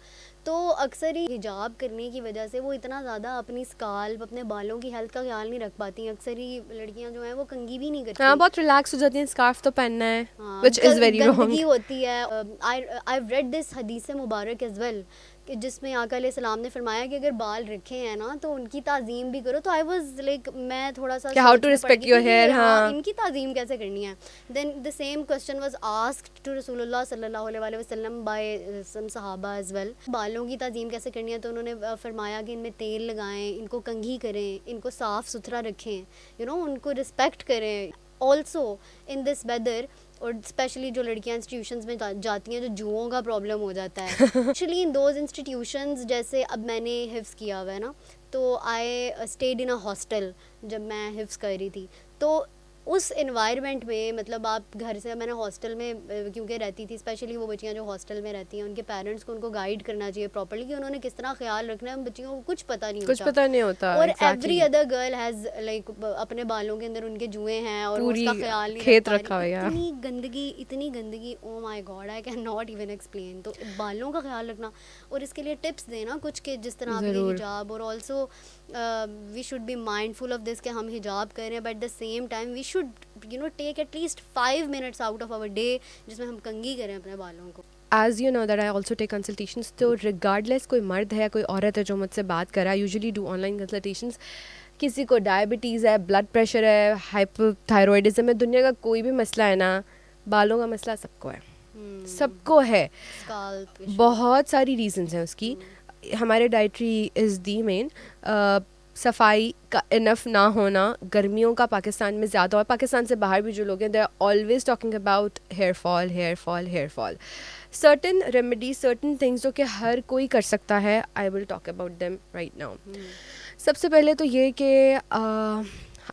तो अक्सर ही हिजाब करने की वजह से वो इतना ज़्यादा अपनी स्काल्प, अपने बालों की हेल्थ का ख्याल नहीं रख पाती। अक्सर ही लड़कियां जो हैं वो कंघी भी नहीं करती। हाँ, बहुत रिलैक्स हो जाती हैं, स्कार्फ तो पहनना है, हाँ, which is very wrong. गंदगी होती है। I've read this हदीस मुबारक as well, कि जिसमें आका अलैहिस्सलाम ने फरमाया कि अगर बाल रखे हैं ना तो उनकी ताज़ीम भी करो। तो आई वाज लाइक, मैं थोड़ा सा how to respect your hair, हाँ, इनकी ताज़ीम कैसे करनी है। Then the same question was asked to रसूलुल्लाह सल्लल्लाहु अलैहि वसल्लम बाय सम सहाबा एज वेल। बालों की ताज़ीम कैसे करनी है, तो उन्होंने फरमाया कि इनमें तेल लगाएं, इनको कंघी करें, इनको साफ़ सुथरा रखें, उनको रिस्पेक्ट करें। ऑल्सो इन दिस वेदर, और स्पेशली जो लड़कियां इंस्टीट्यूशंस में जाती हैं जो जुओं का प्रॉब्लम हो जाता है, एक्चुअली इन दोज इंस्टीट्यूशंस, जैसे अब मैंने हिफ्स किया हुआ है ना, तो I stayed in a hostel जब मैं हिफ्स कर रही थी। तो उस एनवायरनमेंट में, मतलब आप घर से, मैंने हॉस्टल में क्योंकि रहती थी, स्पेशली वो बच्चियां जो हॉस्टल में रहती हैं, उनके पेरेंट्स को उनको गाइड करना चाहिए प्रॉपर्ली कि उन्होंने किस तरह ख्याल रखना है। उन बच्चियों को कुछ पता नहीं होता, और every other girl has like अपने बालों के अंदर उनके जुए हैं और उसका ख्याल नहीं खेत रख रखा पा रही। हुआ है। इतनी गंदगी, oh my God, I can not even explain. तो बालों का ख्याल रखना, और इसके लिए टिप्स देना कुछ के, जिस तरह आपके हिजाब, और also we should be mindful of this कि हम हिजाब कर रहे हैं, but at the same time we should take at least 5 minutes out of our day जिसमें हम कंघी करें अपने बालों को। As you know that I also take consultations, तो regardless कोई मर्द है कोई औरत है जो मुझसे बात कर रहा है, यूजुअली डू ऑनलाइन कंसल्टेशंस, किसी को डायबिटीज़ है, ब्लड प्रेशर है, हाइपोथायरॉयडिज्म है, दुनिया का कोई भी मसला है ना, बालों का मसला सबको है, सबको है। बहुत सारी रीजंस हैं उसकी। हमारे डाइटरी इज़ दी मेन, सफाई का इनफ ना होना, गर्मियों का पाकिस्तान में ज़्यादा, और पाकिस्तान से बाहर भी जो लोग हैं, they are always talking about hair fall. Certain remedies, certain things जो कि हर कोई कर सकता है, I will talk about them right now. सबसे पहले तो ये कि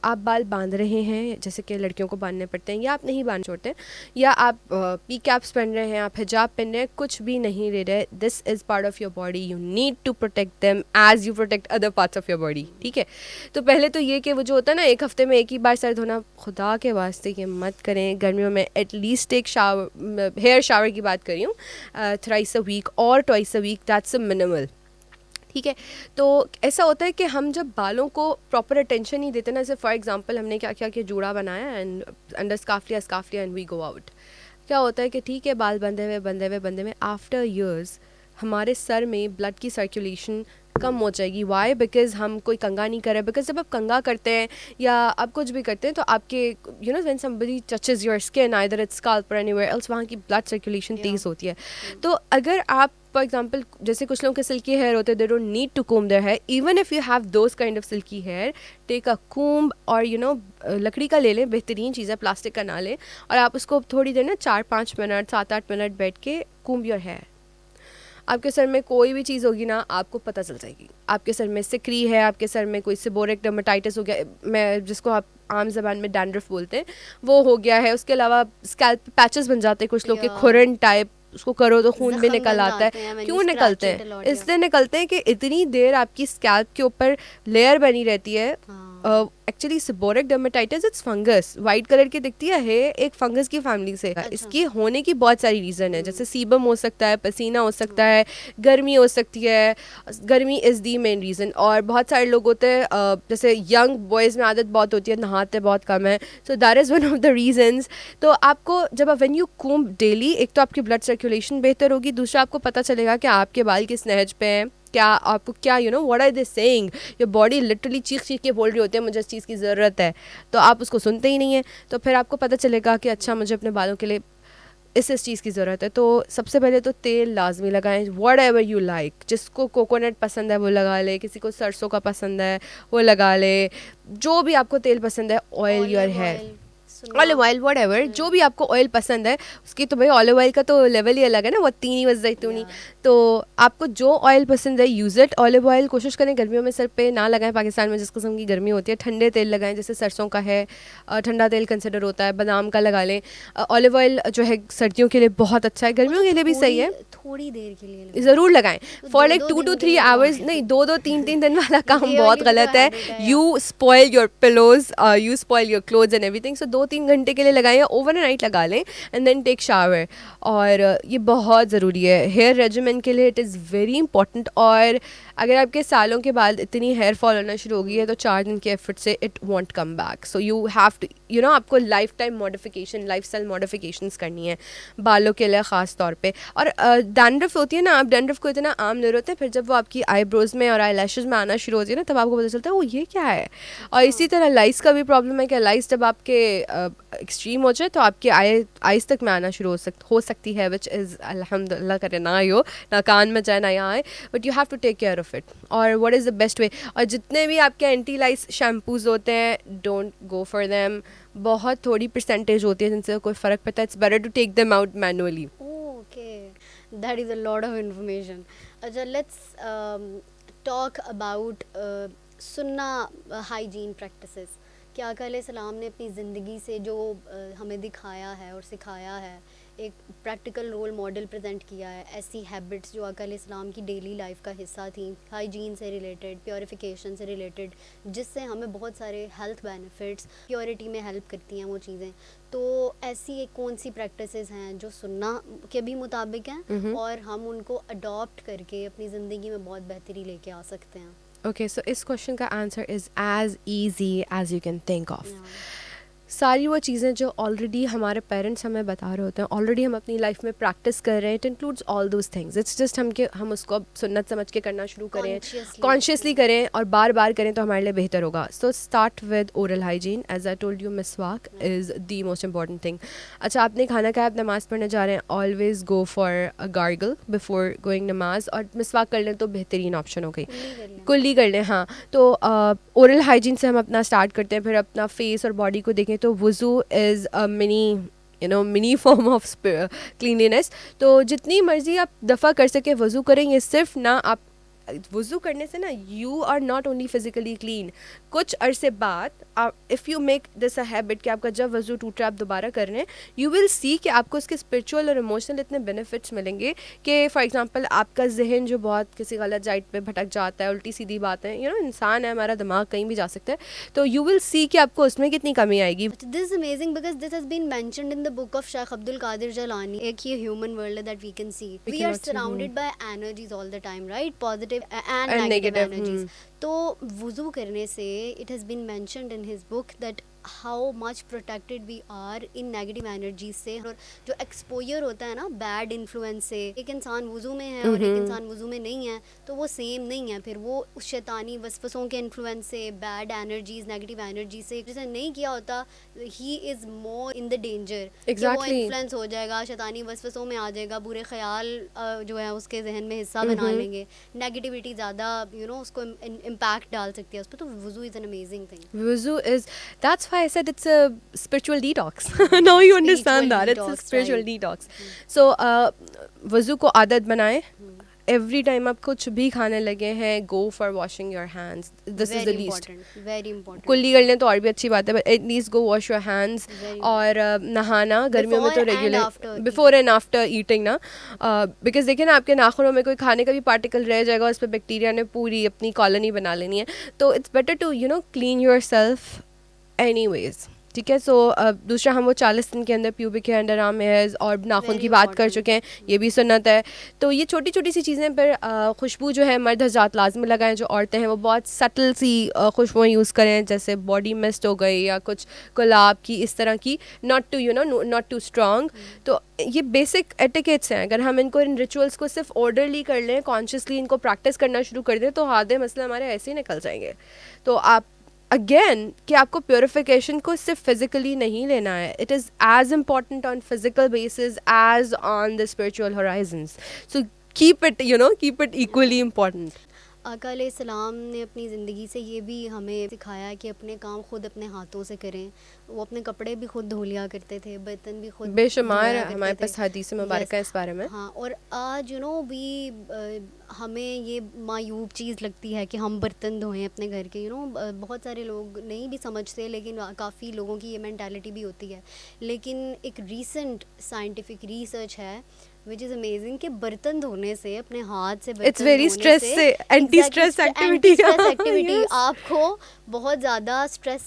आप बाल बांध रहे हैं, जैसे कि लड़कियों को बांधने पड़ते हैं, या आप नहीं बांध छोड़ते, या आप पी कैप्स पहन रहे हैं, आप हिजाब पहन रहे हैं, कुछ भी नहीं ले रहे, this is part of your body, you need to protect them as you protect other parts of your body, ठीक है। तो पहले तो ये कि वो जो होता है ना, 1 हफ्ते में 1 ही बार सर धोना, खुदा के वास्ते ये मत करें। गर्मियों में एटलीस्ट एक हेयर शावर की बात कर रही हूँ, थ्राइस अ वीक और twice a week, that's a minimal, ठीक है। तो ऐसा होता है कि हम जब बालों को प्रॉपर अटेंशन नहीं देते ना, जैसे फॉर एग्जांपल हमने क्या किया कि जूड़ा बनाया एंड अंडर स्काफ लिया एंड वी गो आउट। क्या होता है कि ठीक है बाल बंधे हुए आफ्टर ईयर्स हमारे सर में ब्लड की सर्कुलेशन कम हो जाएगी। वाई? बिकॉज हम कोई कंगा नहीं कर रहे। बिकॉज जब आप कंगा करते हैं या आप कुछ भी करते हैं तो आपके you know when somebody touches your skin either it's scalp और एनीवेयर एल्स, वहाँ की ब्लड सर्कुलेशन तेज़ होती है। तो अगर आप फॉर एग्जाम्पल जैसे कुछ लोगों के सिल्की हेयर होते हैं, they don't need to comb their hair, even if you have those kind of silky hair, take a comb और यू नो लकड़ी का ले लें, बेहतरीन चीज़ है, प्लास्टिक का ना लें, और आप उसको थोड़ी देर ना 4-5 मिनट 7-8 मिनट बैठ के कोम्ब योर हेयर। आपके सर में कोई भी चीज़ होगी ना आपको पता चल जाएगी। आपके सर में सिकरी है, आपके सर में कोई सिबोरिक डर्मेटाइटिस हो गया, मैं जिसको आप आम जबान में डैंड्रफ बोलते हैं, वो हो गया है। उसके अलावा स्कैल्प पैचेस बन जाते हैं कुछ लोग के, खुरन टाइप, उसको करो तो खून भी निकल आता है। क्यों निकलते हैं? इसलिए निकलते हैं कि इतनी देर आपकी स्कैल्प के ऊपर लेयर बनी रहती है। Actually seborrhoeic dermatitis it's fungus, white colour की दिखती है एक फंगस की फैमिली से। इसकी होने की बहुत सारी रीज़न है, जैसे सीबम हो सकता है, पसीना हो सकता है, गर्मी हो सकती है। गर्मी इज़ दी मेन रीज़न। और बहुत सारे लोग होते हैं जैसे यंग बॉयज़ में आदत बहुत होती है, नहाते बहुत कम है, so that is one of the reasons. तो आपको जब व्हेन यू कोम्ब डेली, एक तो आपकी ब्लड सर्कुलेशन बेहतर होगी, दूसरा आपको पता चलेगा कि आपके बाल किस नहज पे हैं, क्या आपको क्या you know what are they saying. Your body literally चीख के बोल रही होती है मुझे इस चीज़ की ज़रूरत है, तो आप उसको सुनते ही नहीं है। तो फिर आपको पता चलेगा कि अच्छा मुझे अपने बालों के लिए इस चीज़ की ज़रूरत है। तो सबसे पहले तो तेल लाजमी लगाएं, वट एवर यू लाइक। जिसको कोकोनट पसंद है वो लगा ले, किसी को सरसों का पसंद है वो लगा ले, जो भी आपको तेल पसंद है, oil your hair, olive oil whatever, जो भी आपको ऑयल पसंद है उसकी। तो भाई ऑलिव ऑयल का तो लेवल ही अलग है ना, वो तीनी व ज़ैतूनी। तो आपको जो ऑयल पसंद है यूज़ इट। ऑलिव ऑयल कोशिश करें गर्मियों में सर पे ना लगाएं, पाकिस्तान में जिस किस्म की गर्मी होती है। ठंडे तेल लगाएं, जैसे सरसों का है ठंडा तेल कंसिडर होता है, बादाम का लगा लें। ऑलिव ऑयल जो है सर्दियों के लिए बहुत अच्छा है, गर्मियों के लिए भी सही है, थोड़ी देर के लिए ज़रूर लगाएं फॉर लाइक 2 to 3 आवर्स। नहीं 2-2 3 दिन वाला काम बहुत गलत है। You spoil your pillows, you spoil your clothes and everything. So 2-3 घंटे के लिए लगाएं या ओवरनाइट लगा लें एंड देन टेक शावर। और ये बहुत ज़रूरी है हेयर रेजिमेंट के लिए, इट इज़ वेरी इंपॉर्टेंट। और अगर आपके सालों के बाद इतनी हेयर फॉल होना शुरू हो गई है तो 4 दिन के एफर्ट से it won't come back. So you have to you know आपको lifetime modification, lifestyle modifications करनी है बालों के लिए ख़ास तौर पे। और डैंड्रफ होती है ना, आप डैंड्रफ को इतना आम ले रहे होते हैं, फिर जब वो आपकी आईब्रोज में और आई लैशेज़ में आना शुरू होती है ना, तब आपको पता चलता है वो ये क्या है। और इसी तरह लाइस का भी प्रॉब्लम है कि लाइस जब आपके एक्सट्रीम हो जाए तो आपके आइज़ तक में आना शुरू हो सकती है, विच इज़ अल्हम्दुलिल्लाह करे ना हो, ना कान में जाए ना यहाँ आए, but you have to take care of it. और what is the best way. और जितने भी आपके एंटी लाइस शैम्पूज़ होते हैं, डोंट गो फॉर देम। बहुत थोड़ी परसेंटेज होती है जिनसे कोई फ़र्क पड़ता है। It's better to take them out manually. Okay, that is a lot of information. अच्छा, let's talk about सुन्ना hygiene practices. कि आका अलैहिस्सलाम ने अपनी ज़िंदगी से जो हमें दिखाया है और सिखाया है, एक प्रैक्टिकल रोल मॉडल प्रेजेंट किया है, ऐसी हैबिट्स जो आका अलैहिस्सलाम की डेली लाइफ का हिस्सा थी, हाइजीन से रिलेटेड, प्योरिफिकेशन से रिलेटेड, जिससे हमें बहुत सारे हेल्थ बेनिफिट्स, प्योरिटी में हेल्प करती हैं वो चीज़ें। तो ऐसी एक कौन सी प्रैक्टिसेस हैं जो सुन्ना के भी मुताबिक हैं और हम उनको अडॉप्ट करके अपनी ज़िंदगी में बहुत बेहतरी लेके आ सकते हैं? ओके, सो इस क्वेश्चन का answer is as easy as you can think of. सारी वो चीज़ें जो ऑलरेडी हमारे पेरेंट्स हमें बता रहे होते हैं, ऑलरेडी हम अपनी लाइफ में प्रैक्टिस कर रहे हैं, it includes all those things. It's just हम उसको अब सुन्नत समझ के करना शुरू करें, कॉन्शियसली करें और बार बार करें तो हमारे लिए बेहतर होगा। So start with oral hygiene. As I told you, miswak is the most important thing. अच्छा, आपने खाना खाया, आप नमाज़ पढ़ने जा रहे हैं, always go for a gargle before going नमाज, और मिसवाक कर लें तो बेहतरीन ऑप्शन हो गई। कुल्ली कर लें, हाँ। तो ओरल हाइजीन से हम अपना स्टार्ट करते हैं, फिर अपना फेस और बॉडी को देखें तो wuzu is a mini form of cleanliness. तो जितनी मर्जी आप दफ़ा कर सके वज़ू करें। ये सिर्फ ना आप वज़ू करने से ना you are not only physically clean, कुछ अरसे बाद if you make this a habit कि आपका जब वज़ू टूट रहा है आप दोबारा कर रहे हैं, यू विल सी कि आपको इसके स्पिरिचुअल और इमोशनल इतने बेनिफिट्स मिलेंगे कि फॉर एग्जांपल आपका जहन जो बहुत किसी गलत जाइट पे भटक जाता है, उल्टी सीधी बातें, यू नो इंसान है, हमारा दिमाग कहीं भी जा सकता है, तो यू विल सी कि आपको उसमें कितनी कमी आएगी। This is amazing because this has been mentioned in the book of Sheikh Abdul Qadir Jilani. एक ये ह्यूमन वर्ल्ड है that we can see, we are surrounded by energies all the time, right? Positive positive and And negative negative, energies. तो वुज़ू करने से it has been mentioned in his book that how much protected we are in negative energy से, और जो exposure होता है ना बैड इन्फ्लुएंस से, एक इंसान वुज़ू में है और एक इंसान वुज़ू में नहीं है तो वो सेम नहीं है। फिर वो उस शैतानी वसवसों के इन्फ्लुएंस से, बैड एनर्जीज, नेगेटिव एनर्जी से जिसे नहीं किया होता, he is more in the danger कि वो Exactly. इन्फ्लुएंस हो जाएगा, शैतानी वसवसों में आ जाएगा, बुरे ख्याल जो है उसके जहन में हिस्सा बना लेंगे, नेगेटिविटी ज़्यादा उसको इम्पैक्ट डाल सकती है उस पर। तो wuzu is an amazing thing. Wuzu is, that's why I said it's a spiritual detox. Now you understand that. It's a detox, spiritual right. detox. So, wuzu को आदत बनाएं. Every time आप कुछ भी खाने लगे हैं, go for washing your hands. This is the least. Very important. कुल्ली कर लें तो और भी अच्छी बात है, but at least go wash your hands. Very और नहाना गर्मियों में तो Before and regular, after before and after eating ना, बिकॉज देखिए ना आपके नाखूनों में कोई खाने का भी पार्टिकल रह जाएगा, उस पर बैक्टीरिया ने पूरी अपनी कॉलोनी बना लेनी है। तो it's better to clean yourself anyways, ठीक है। सो दूसरा, हम वो 40 दिन के अंदर pubic hair, under arm hairs और नाखून Very की बात कर important. चुके हैं, ये भी सुन्नत है। तो ये छोटी छोटी सी चीज़ें पर खुशबू जो है मर्द हज़रात लाजमी लगाएं, जो औरतें हैं वो बहुत सटल सी खुशबुएँ यूज़ करें, जैसे बॉडी मिस्ट हो गई या कुछ गुलाब की, इस तरह की, नॉट टू स्ट्रॉन्ग। तो ये बेसिक एटिकेट्स हैं, अगर हम इन रिचुअल्स को सिर्फ ऑर्डरली कर लें, कॉन्शियसली इनको प्रैक्टिस करना शुरू कर दें, तो आधे मसले हमारे ऐसे ही निकल जाएंगे। तो आप अगेन कि आपको प्योरिफिकेशन को सिर्फ फिजिकली नहीं लेना है, it is as important on physical basis as on the spiritual horizons. So keep it equally important. आका अलैहिस्सलाम ने अपनी ज़िंदगी से ये भी हमें सिखाया कि अपने काम खुद अपने हाथों से करें। वो अपने कपड़े भी खुद धो लिया करते थे, बर्तन भी खुद बेशुमार धोया करते हमारे थे। पास हदीस मुबारक है इस बारे में। हाँ, और आज भी हमें ये मायूब चीज़ लगती है कि हम बर्तन धोएं अपने घर के। बहुत सारे लोग नहीं भी समझते, लेकिन काफ़ी लोगों की ये मेंटालिटी भी होती है। लेकिन एक रीसेंट साइंटिफिक रिसर्च है विच इज़ अमेजिंग कि बर्तन धोने से, अपने हाथ से बर्तन इट्स वेरी धोने स्ट्रेस से एंटी स्ट्रेस एक्टिविटी एक्टिविटी आपको बहुत ज़्यादा स्ट्रेस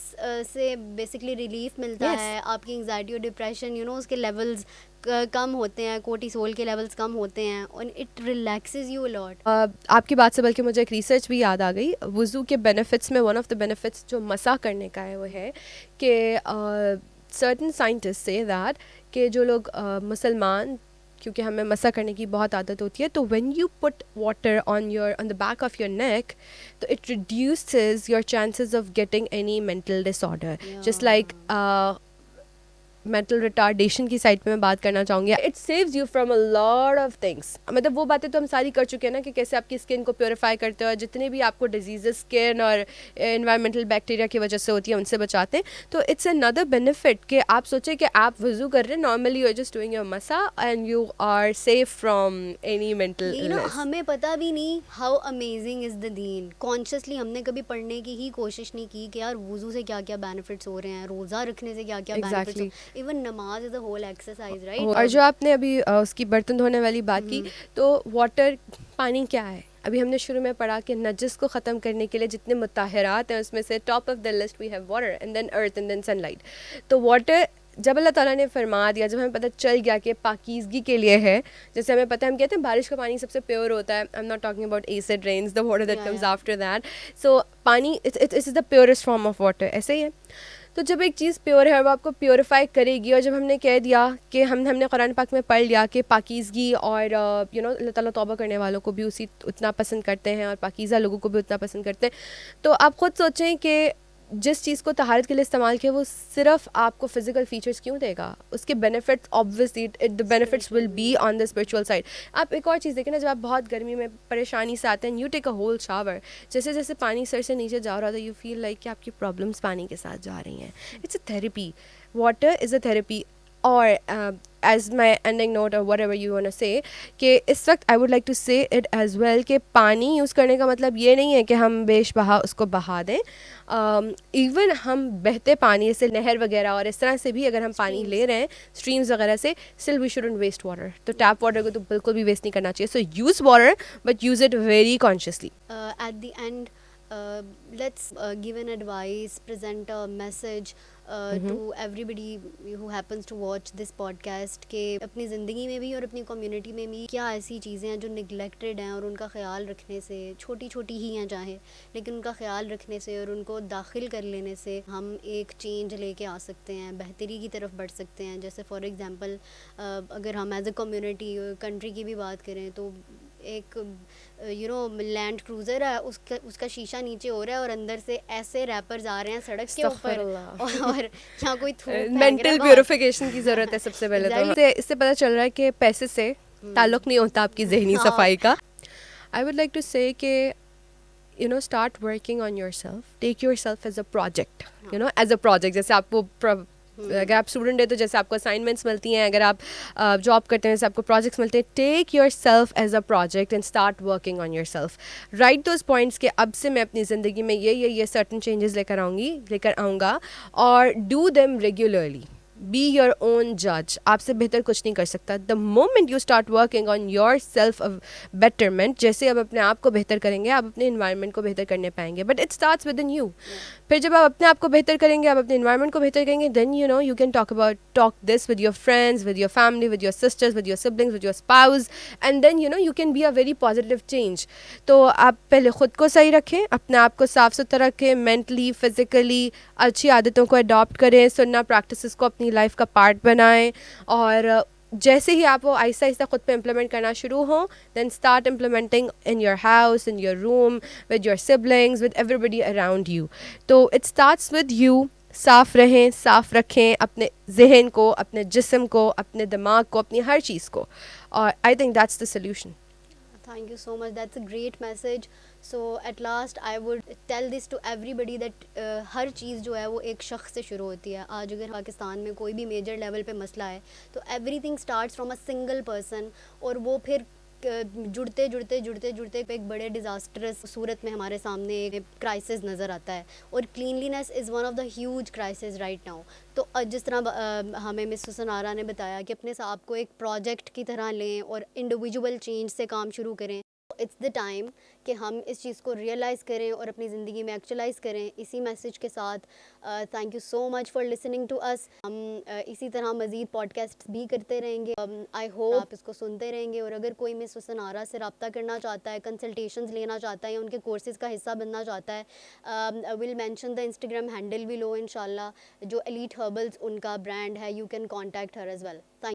से बेसिकली रिलीफ मिलता Yes. है। आपकी एंग्जाइटी और डिप्रेशन उसके लेवल्स कम होते हैं, कोर्टिसोल के लेवल्स कम होते हैं, और it relaxes you a lot. आपकी बात से बल्कि मुझे एक रिसर्च भी याद आ गई। वुज़ू के बेनिफिट्स में वन ऑफ द बेनिफिट्स जो मसा करने का है वो है कि सर्टन साइंटिस्ट से दैट कि जो लोग मुसलमान, क्योंकि हमें मसा करने की बहुत आदत होती है, तो when you put water on the back of your neck, तो it reduces your chances of getting any mental disorder, just like mental retardation की साइड पे मैं बात करना चाहूँगी। It saves you from a lot of things. मतलब वो बातें तो हम सारी कर चुके हैं ना कि कैसे आपकी स्किन को प्योरीफाई करते हो, और जितने भी आपको डिजीजेस स्किन और एनवायरमेंटल बैक्टीरिया की वजह से होती है उनसे बचाते हैं। तो इट्स अनदर बेनिफिट कि आप सोचें कि आप वज़ू कर रहे हैं, normally you are just doing your masah and you are safe from any mental illness. हमें पता भी नहीं how amazing is the deen. Consciously हमने कभी पढ़ने की ही कोशिश नहीं की कि यार वुज़ू से क्या क्या बेनिफिट्स हो रहे हैं, रोज़ा रखने से क्या क्या बेनिफिट्स। इवन नमाज is a whole exercise, right. और जो आपने अभी उसकी बर्तन धोने वाली बात की, तो वाटर, पानी क्या है? अभी हमने शुरू में पढ़ा कि नजस को ख़त्म करने के लिए जितने मुताहिरात हैं उसमें से top of the list we have water and then earth and then sunlight. तो वाटर जब अल्लाह ताला ने फरमा दिया, जब हमें पता चल गया कि पाकीज़गी के लिए है, जैसे हमें पता है, हम कहते हैं बारिश का पानी सबसे प्योर होता है। I am not talking about acid rains, the water that comes after that. So pani it's the purest form of water, ऐसे ही है। तो जब एक चीज़ प्योर है वो आपको प्योरीफाई करेगी, और जब हमने कह दिया कि हमने कुरान पाक में पढ़ लिया कि पाकीज़गी और अल्लाह ताला तौबा करने वालों को भी उतना पसंद करते हैं और पाकीज़ा लोगों को भी उतना पसंद करते हैं, तो आप ख़ुद सोचें कि जिस चीज़ को तहारत के लिए इस्तेमाल किया वो सिर्फ आपको फिजिकल फीचर्स क्यों देगा? उसके benefits obviously the benefits will be on the spiritual side. आप एक और चीज़ देखें ना, जब आप बहुत गर्मी में परेशानी से आते हैं, you take a whole shower, जैसे जैसे पानी सर से नीचे जा रहा था, यू फील लाइक कि आपकी प्रॉब्लम्स पानी के साथ जा रही हैं। It's a therapy, water is a therapy. और एज माई एंडिंग नोट और whatever you want to say, कि इस वक्त I would like to say it as well कि पानी यूज़ करने का मतलब ये नहीं है कि हम बेशबहा उसको बहा दें। इवन हम बहते पानी जैसे नहर वगैरह और इस तरह से भी अगर हम पानी ले रहे हैं, स्ट्रीम्स वगैरह से, still we shouldn't waste water. तो टैप वाटर को तो बिल्कुल भी वेस्ट नहीं करना चाहिए। So use water but use it very consciously. At the end, let's give an advice, present a message to everybody who happens to watch this podcast के अपनी ज़िंदगी में भी और अपनी कम्युनिटी में भी क्या ऐसी चीज़ें हैं जो निगलेक्टेड हैं और उनका ख्याल रखने से, छोटी छोटी ही हैं चाहे, लेकिन उनका ख्याल रखने से और उनको दाखिल कर लेने से हम एक चेंज लेके आ सकते हैं, बेहतरी की तरफ बढ़ सकते हैं। जैसे फॉर एग्ज़ाम्पल अगर हम एज अ कम्युनिटी कंट्री की भी बात करें तो एक लैंड क्रूज़र है, उसका शीशा नीचे हो रहा है और अंदर से ऐसे रैपर्स आ रहे हैं सड़क के ऊपर और यहाँ कोई थूक फेंक रहा मेंटल है प्योरिफिकेशन की ज़रूरत है सबसे पहले तो। इससे पता चल रहा है कि पैसे से ताल्लुक़ नहीं होता आपकी जहनी सफाई का। आई वुड लाइक टू से कि start working on yourself, take yourself as a project, as a project। जैसे आपको अगर आप स्टूडेंट है तो जैसे आपको असाइनमेंट्स मिलती हैं, अगर आप जॉब करते हैं जैसे आपको प्रोजेक्ट्स मिलते हैं, take yourself as a project and start working on yourself. Write those points के अब से मैं अपनी ज़िंदगी में ये सर्टन चेंजेस लेकर आऊँगा और do them regularly. Be your own जज। आपसे बेहतर कुछ नहीं कर सकता। The moment you start working on your self betterment, जैसे अब अपने आप को बेहतर करेंगे आप अपने इन्वायरमेंट को बेहतर करने पाएंगे, but it starts with in you. फिर जब आप अपने आप को बेहतर करेंगे, आप अपने इन्वायरमेंट को बेहतर करेंगे, then you can talk this with your friends, with your family, with your sisters, with your siblings, with your spouse, and then you can be a very positive change. तो आप पहले ख़ुद को सही रखें, अपने आप को साफ़ सुथरा रखें, मेंटली फिज़िकली अच्छी आदतों को अडॉप्ट करें, सुनना प्रैक्टिसेस को अपनी लाइफ का पार्ट बनाएं, और जैसे ही आप वो आहिस्ता आहिस्ता खुद पे इम्प्लीमेंट करना शुरू हो, then start implementing in your house, in your room, with your siblings, with everybody around you. तो इट स्टार्ट्स विद यू। साफ़ रहें, साफ़ रखें अपने जहन को, अपने जिस्म को, अपने दिमाग को, अपनी हर चीज़ को, और I think that's the solution. Thank you so much. That's a great message. So at last I would tell this to everybody that हर चीज़ जो है वो एक शख्स से शुरू होती है। आज अगर पाकिस्तान में कोई भी मेजर लेवल पे मसला है तो everything starts from a single person, और वो फिर जुड़ते जुड़ते जुड़ते जुड़ते एक बड़े डिज़ास्टरस सूरत में हमारे सामने एक क्राइसिस नज़र आता है, और cleanliness is one of the huge crisis right now. तो जिस तरह हमें मिस सुसन आरा ने बताया कि अपने आप को एक प्रोजेक्ट की तरह लें और इंडिविजुअल चेंज से काम शुरू करें, इट्स द टाइम कि हम इस चीज़ को रियलाइज़ करें और अपनी ज़िंदगी में एक्चुअलाइज़ करें। इसी मैसेज के साथ thank you so much for listening to us. हम इसी तरह मज़ीद पॉडकास्ट भी करते रहेंगे। आई होप आप इसको सुनते रहेंगे, और अगर कोई मिस हुसन आरा से रब्ता करना चाहता है, कंसल्टेशंस लेना चाहता है या उनके कोर्सेज़ का हिस्सा बनना चाहता है, will mention the Instagram handle भी लो इंशाल्लाह, जो एलीट हर्बल्स उनका ब्रांड है। You can contact her as well. Thank